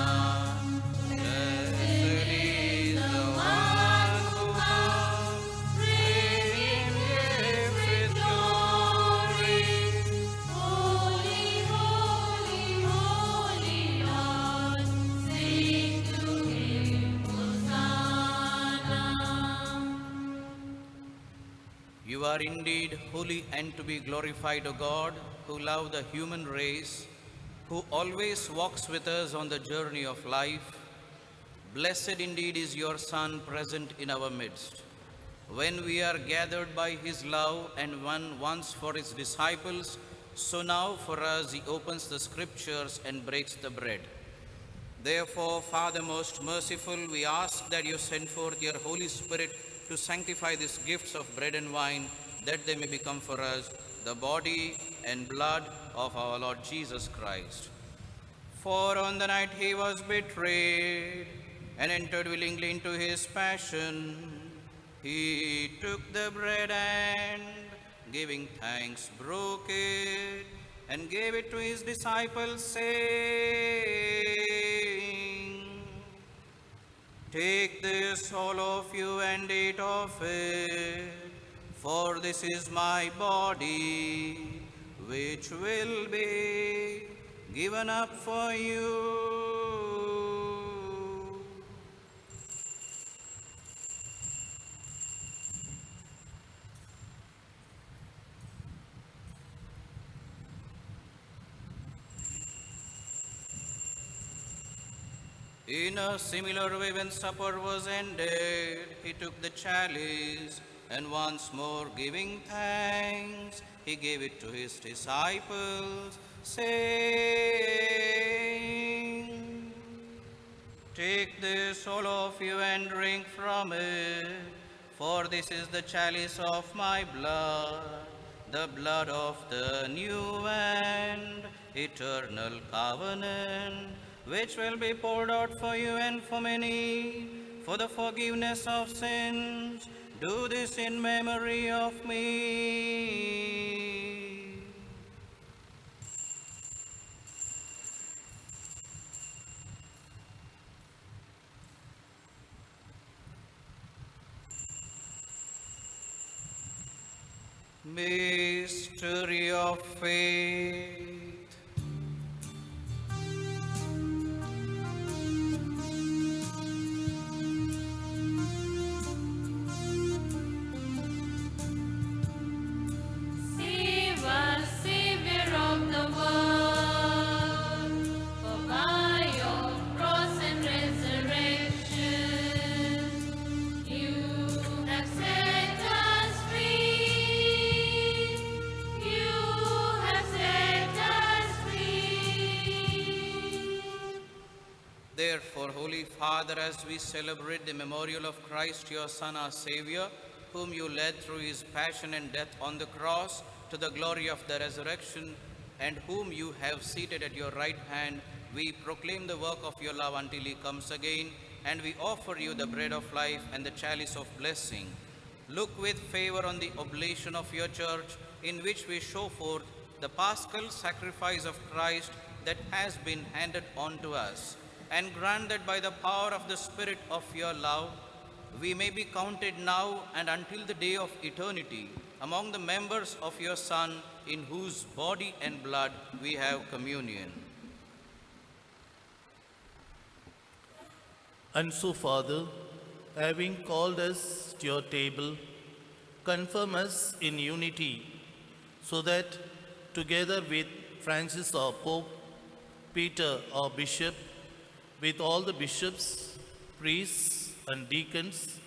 Blessed is the one who comes, bringing gifts with are indeed holy and to be glorified, O God, who love the human race, who always walks with us on the journey of life. Blessed indeed is your Son present in our midst. When we are gathered by his love and one once for his disciples, so now for us he opens the scriptures and breaks the bread. Therefore, Father most merciful, we ask that you send forth your Holy Spirit to sanctify these gifts of bread and wine, that they may become for us the body and blood of our Lord Jesus Christ. For on the night he was betrayed and entered willingly into his passion, he took the bread and, giving thanks, broke it and gave it to his disciples, saying, "Take this, all of you, and eat of it, for this is my body, which will be given up for you." In a similar way, when supper was ended, he took the chalice, and once more giving thanks, he gave it to his disciples, saying, "Take this, all of you, and drink from it, for this is the chalice of my blood, the blood of the new and eternal covenant, which will be poured out for you and for many, for the forgiveness of sins. Do this in memory of me." Mystery of faith. Save us, Savior of the world, for by your cross and resurrection, you have set us free. You have set us free. Therefore, Holy Father, as we celebrate the memorial of Christ, your Son, our Savior, whom you led through his passion and death on the cross to the glory of the resurrection, and whom you have seated at your right hand, we proclaim the work of your love until he comes again, and we offer you the bread of life and the chalice of blessing. Look with favor on the oblation of your church, in which we show forth the paschal sacrifice of Christ that has been handed on to us, and grant that by the power of the Spirit of your love, we may be counted now and until the day of eternity among the members of your Son, in whose body and blood we have communion. And so, Father, having called us to your table, confirm us in unity, so that together with Francis our Pope, Peter our Bishop, with all the bishops, priests, and deacons,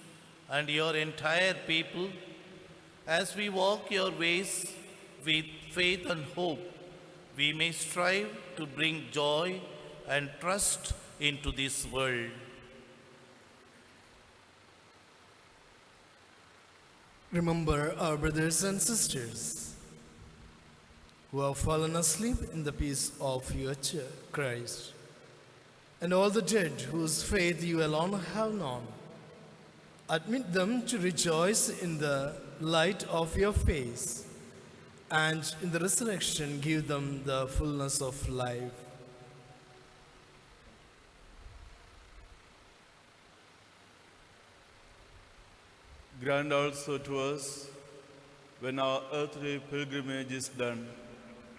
and your entire people, as we walk your ways with faith and hope, we may strive to bring joy and trust into this world. Remember our brothers and sisters who have fallen asleep in the peace of your Christ, and all the dead whose faith you alone have known. Admit them to rejoice in the light of your face, and in the resurrection give them the fullness of life. Grant also to us, when our earthly pilgrimage is done,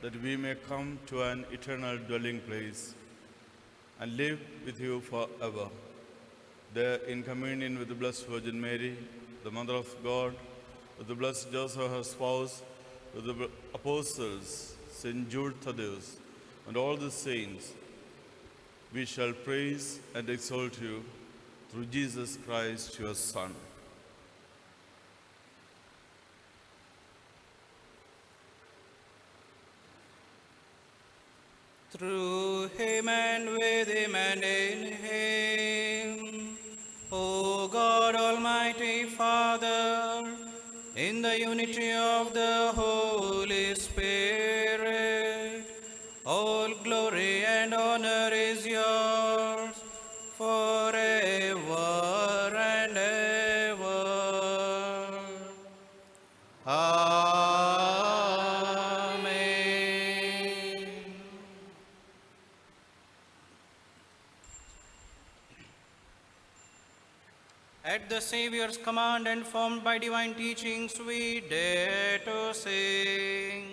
that we may come to an eternal dwelling place and live with you forever. There, in communion with the Blessed Virgin Mary, the Mother of God, with the blessed Joseph, her spouse, with the apostles, Saint Jude Thaddeus, and all the saints, we shall praise and exalt you through Jesus Christ, your Son. Through him and with him and in him, O God, Almighty Father, in the unity of the Holy Spirit, all glory and honor is yours forever and ever. Amen. At the Saviour's command and formed by divine teachings, we dare to sing.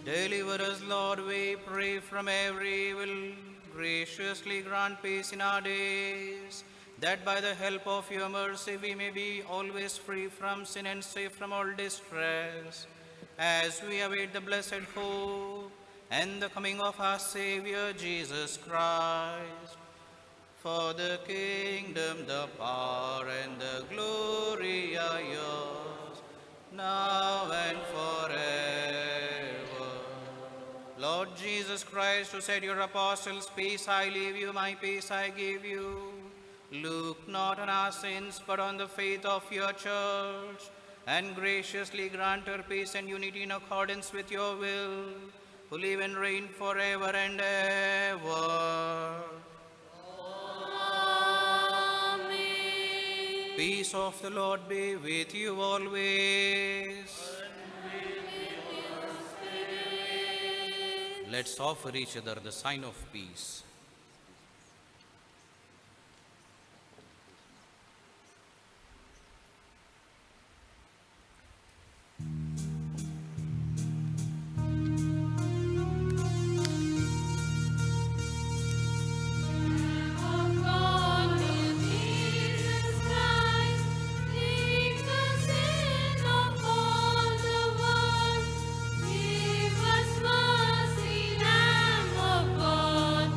Deliver us, Lord, we pray, from every evil. Graciously grant peace in our days, that by the help of your mercy we may be always free from sin and safe from all distress, as we await the blessed hope and the coming of our Savior Jesus Christ. For the kingdom, the power, and the glory are yours, now and forever. Lord Jesus Christ, who said your apostles, peace I leave you, my peace I give you, look not on our sins, but on the faith of your church, and graciously grant her peace and unity in accordance with your will, who live and reign forever and ever. Amen. Peace of the Lord be with you always. Let's offer each other the sign of peace. Give us mercy, Lamb of God.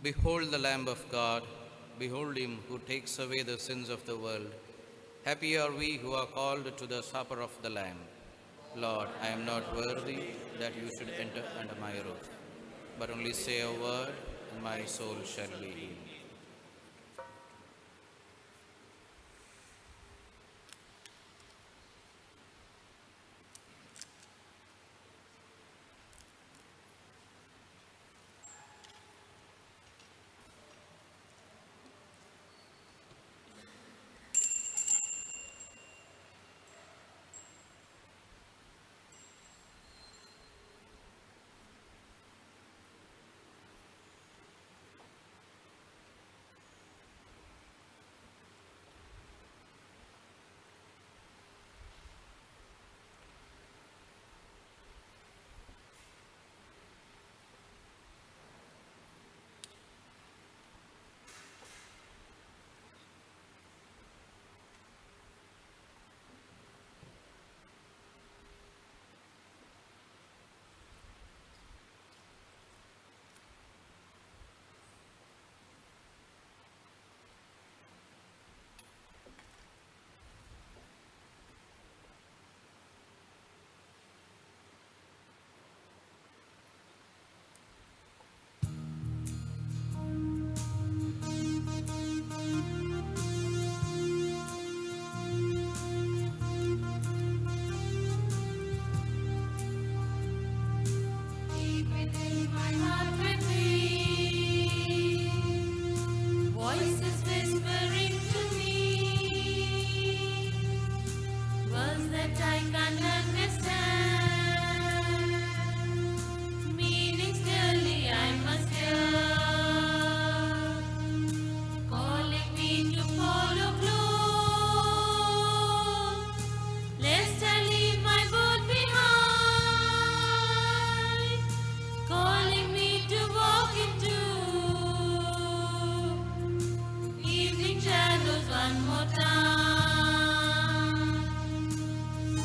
Behold the Lamb of God. Behold him who takes away the sins of the world. Happy are we who are called to the supper of the Lamb. Lord, I am not worthy that you should enter under my roof, but only say a word, and my soul shall be healed. Deep within my heart repeat, voices whispering to me, words that I can't understand, meanings clearly I must hear, calling me to follow close, lest I leave my boat behind, calling me to walk into evening shadows one more time. So I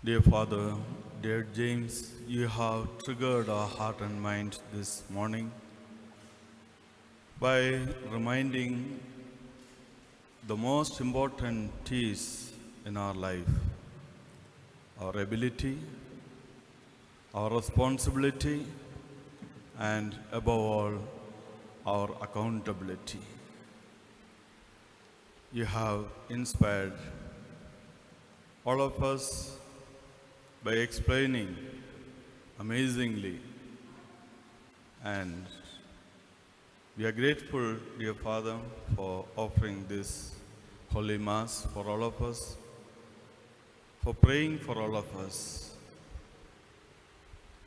Dear Father, dear James, you have triggered our heart and mind this morning by reminding the most important keys in our life, our ability, our responsibility, and above all, our accountability. You have inspired all of us by explaining amazingly, and we are grateful, dear Father, for offering this Holy Mass for all of us, for praying for all of us,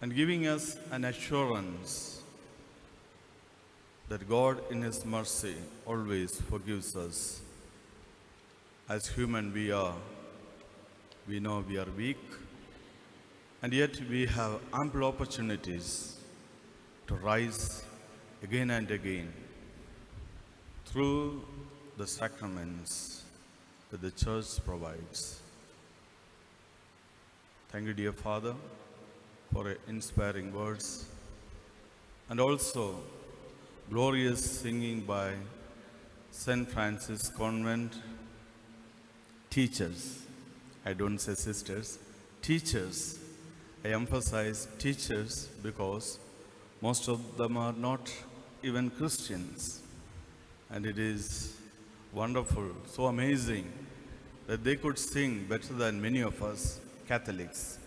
and giving us an assurance that God in His mercy always forgives us. As human we are, we know we are weak, and yet we have ample opportunities to rise again and again through the sacraments that the Church provides. Thank you, dear Father, for your inspiring words, and also glorious singing by St. Francis Convent teachers. I don't say sisters, teachers. I emphasize teachers because most of them are not even Christians. And it is wonderful, so amazing that they could sing better than many of us Catholics.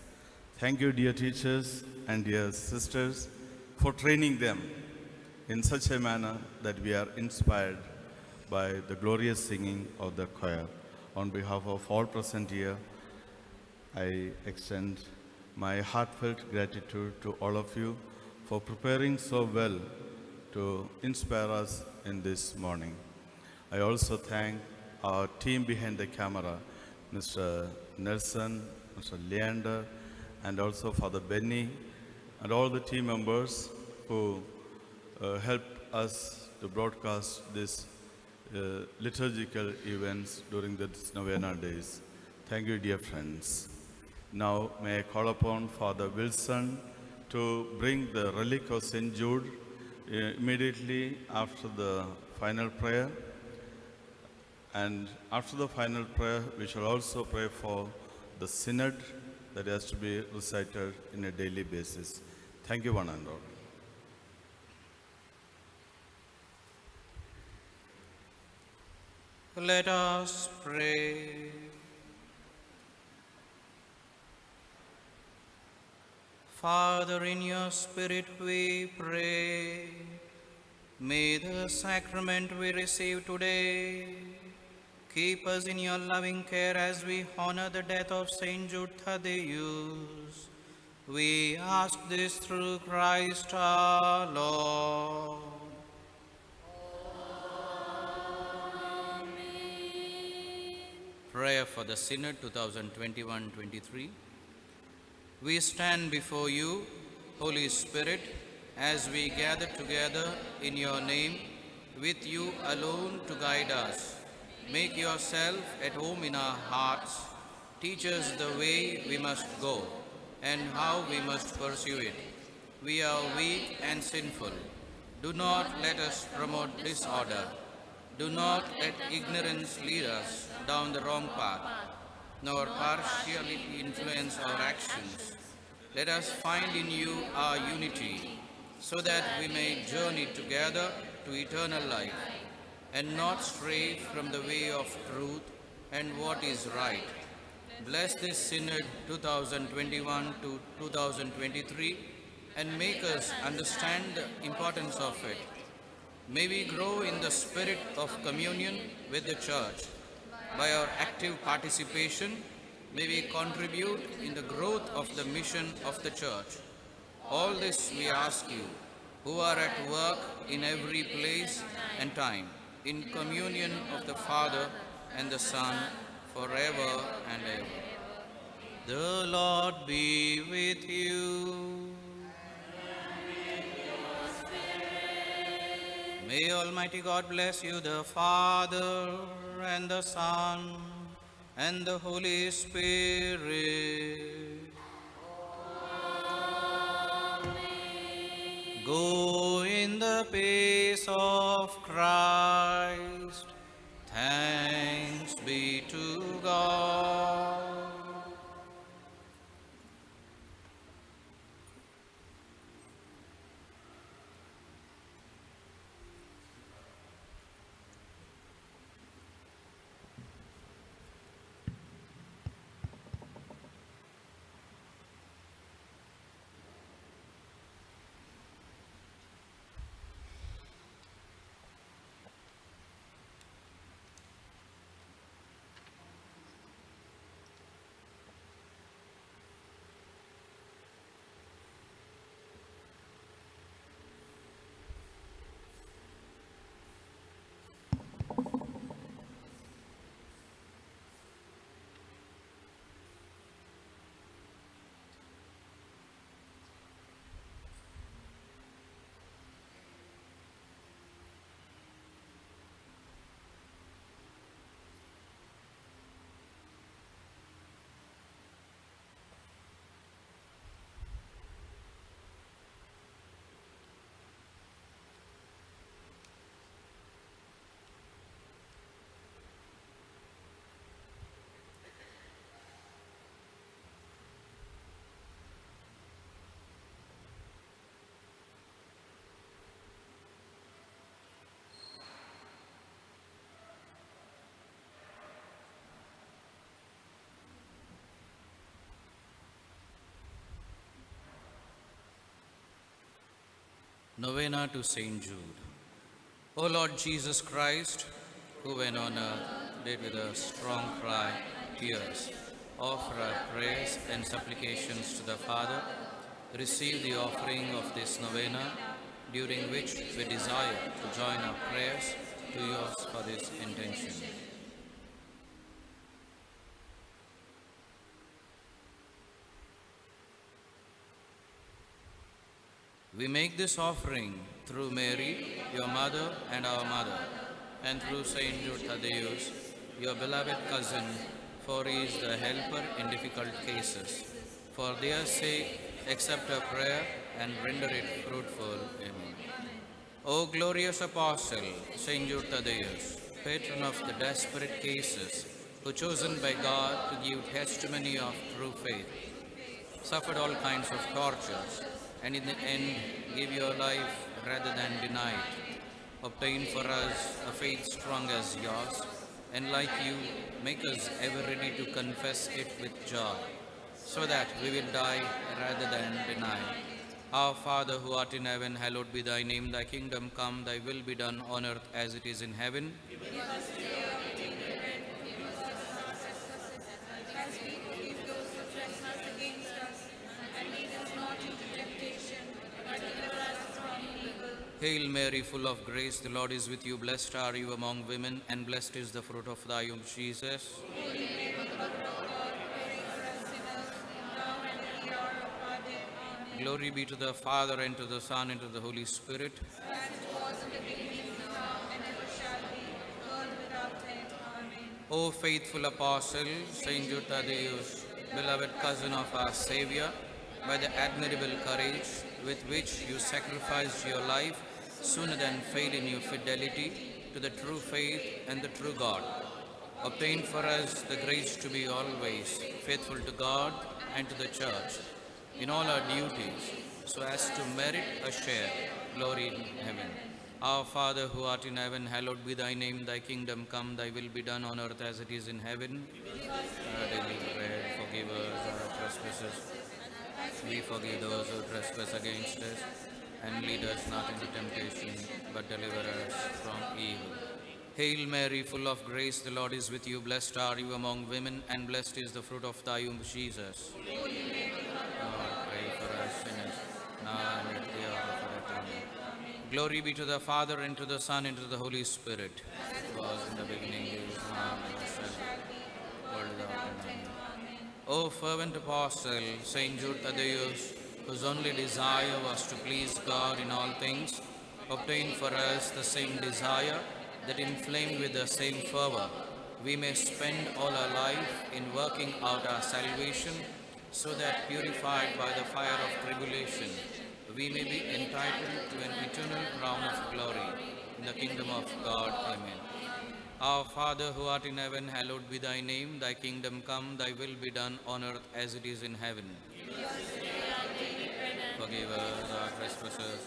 Thank you, dear teachers and dear sisters, for training them in such a manner that we are inspired by the glorious singing of the choir. On behalf of all present here, I extend my heartfelt gratitude to all of you for preparing so well to inspire us in this morning. I also thank our team behind the camera, Mr. Nelson, Mr. Leander, and also Father Benny, and all the team members who helped us to broadcast this liturgical events during the novena days. Thank you, dear friends. Now may I call upon Father Wilson to bring the relic of St. Jude immediately after the final prayer. And after the final prayer, we shall also pray for the synod that has to be recited in a daily basis. Thank you, one and all. Let us pray. Father, in your Spirit we pray. May the sacrament we receive today keep us in your loving care as we honor the death of Saint Jude Thaddeus. We ask this through Christ our Lord. Prayer for the Synod 2021-23. We stand before you, Holy Spirit, as we gather together in your name, with you alone to guide us. Make yourself at home in our hearts. Teach us the way we must go and how we must pursue it. We are weak and sinful. Do not let us promote disorder. Do not let ignorance lead us down the wrong path, nor partially influence our actions. Let us find in you our unity, so that we may journey together to eternal life, and not stray from the way of truth and what is right. Bless this Synod 2021 to 2023, and make us understand the importance of it. May we grow in the spirit of communion with the Church. By our active participation, may we contribute in the growth of the mission of the Church. All this we ask you, who are at work in every place and time, in communion of the Father and the Son, forever and ever. The Lord be with you. May Almighty God bless you, the Father, and the Son, and the Holy Spirit. Go in the peace of Christ. Thanks be to God. Novena to Saint Jude. O Lord Jesus Christ, who when on earth did with a strong cry, tears, offer our prayers and supplications to the Father, receive the offering of this novena, during which we desire to join our prayers to yours for this intention. We make this offering through Mary, your mother and our mother, and through Saint Jude Thaddeus, your beloved cousin, for he is the helper in difficult cases. For their sake, accept our prayer and render it fruitful. Amen. O glorious apostle, Saint Jude Thaddeus, patron of the desperate cases, who chosen by God to give testimony of true faith, suffered all kinds of tortures, and in the end give your life rather than deny it. Obtain for us a faith strong as yours, and like you, make us ever ready to confess it with joy, so that we will die rather than deny. Our Father who art in heaven, hallowed be thy name. Thy kingdom come, thy will be done on earth as it is in heaven. Hail Mary, full of grace, the Lord is with you. Blessed are you among women, and blessed is the fruit of thy womb, Jesus. Glory be to the Father, and to the Son, and to the Holy Spirit. O faithful apostle, Saint Jude Thaddeus, beloved cousin of our Savior, by the admirable courage with which you sacrificed your life sooner than fail in your fidelity to the true faith and the true God, obtain for us the grace to be always faithful to God and to the Church in all our duties, so as to merit a share glory in heaven. Our Father who art in heaven, hallowed be thy name. Thy kingdom come, thy will be done on earth as it is in heaven. Our daily bread, forgive us our trespasses. We forgive those who trespass against us, and lead us not into temptation, but deliver us from evil. Hail Mary, full of grace, the Lord is with you. Blessed are you among women, and blessed is the fruit of thy womb, Jesus. Lord, pray for us sinners, now and at the hour of our death. Amen. Glory be to the Father, and to the Son, and to the Holy Spirit. As was in the beginning, is now, and ever shall be, world without end. O fervent apostle, Saint Jude Thaddeus, whose only desire was to please God in all things, obtain for us the same desire that inflamed with the same fervor we may spend all our life in working out our salvation, so that purified by the fire of tribulation, we may be entitled to an eternal crown of glory in the kingdom of God. Amen. Our Father who art in heaven, hallowed be thy name. Thy kingdom come, thy will be done on earth as it is in heaven. Forgive us our trespasses,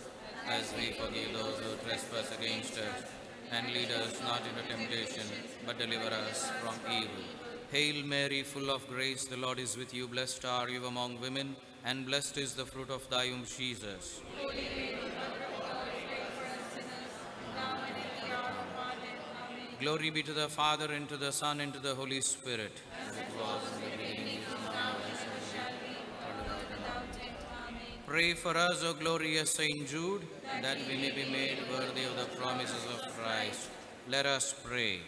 as we forgive those who trespass against us. And lead us not into temptation, but deliver us from evil. Hail Mary, full of grace, the Lord is with you. Blessed are you among women, and blessed is the fruit of thy womb, Jesus. Glory be to the Father, and to the Son, and to the Holy Spirit. As it was in the beginning, is now, and shall be, world without end. Pray for us, O glorious Saint Jude, that we may be made worthy of the promises of Christ. Let us pray.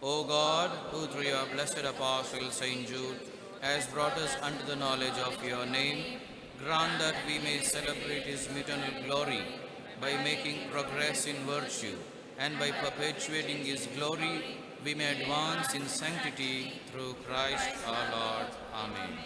O God, who through your blessed apostle Saint Jude has brought us unto the knowledge of your name, grant that we may celebrate his eternal glory by making progress in virtue, and by perpetuating his glory, we may advance in sanctity through Christ our Lord. Amen.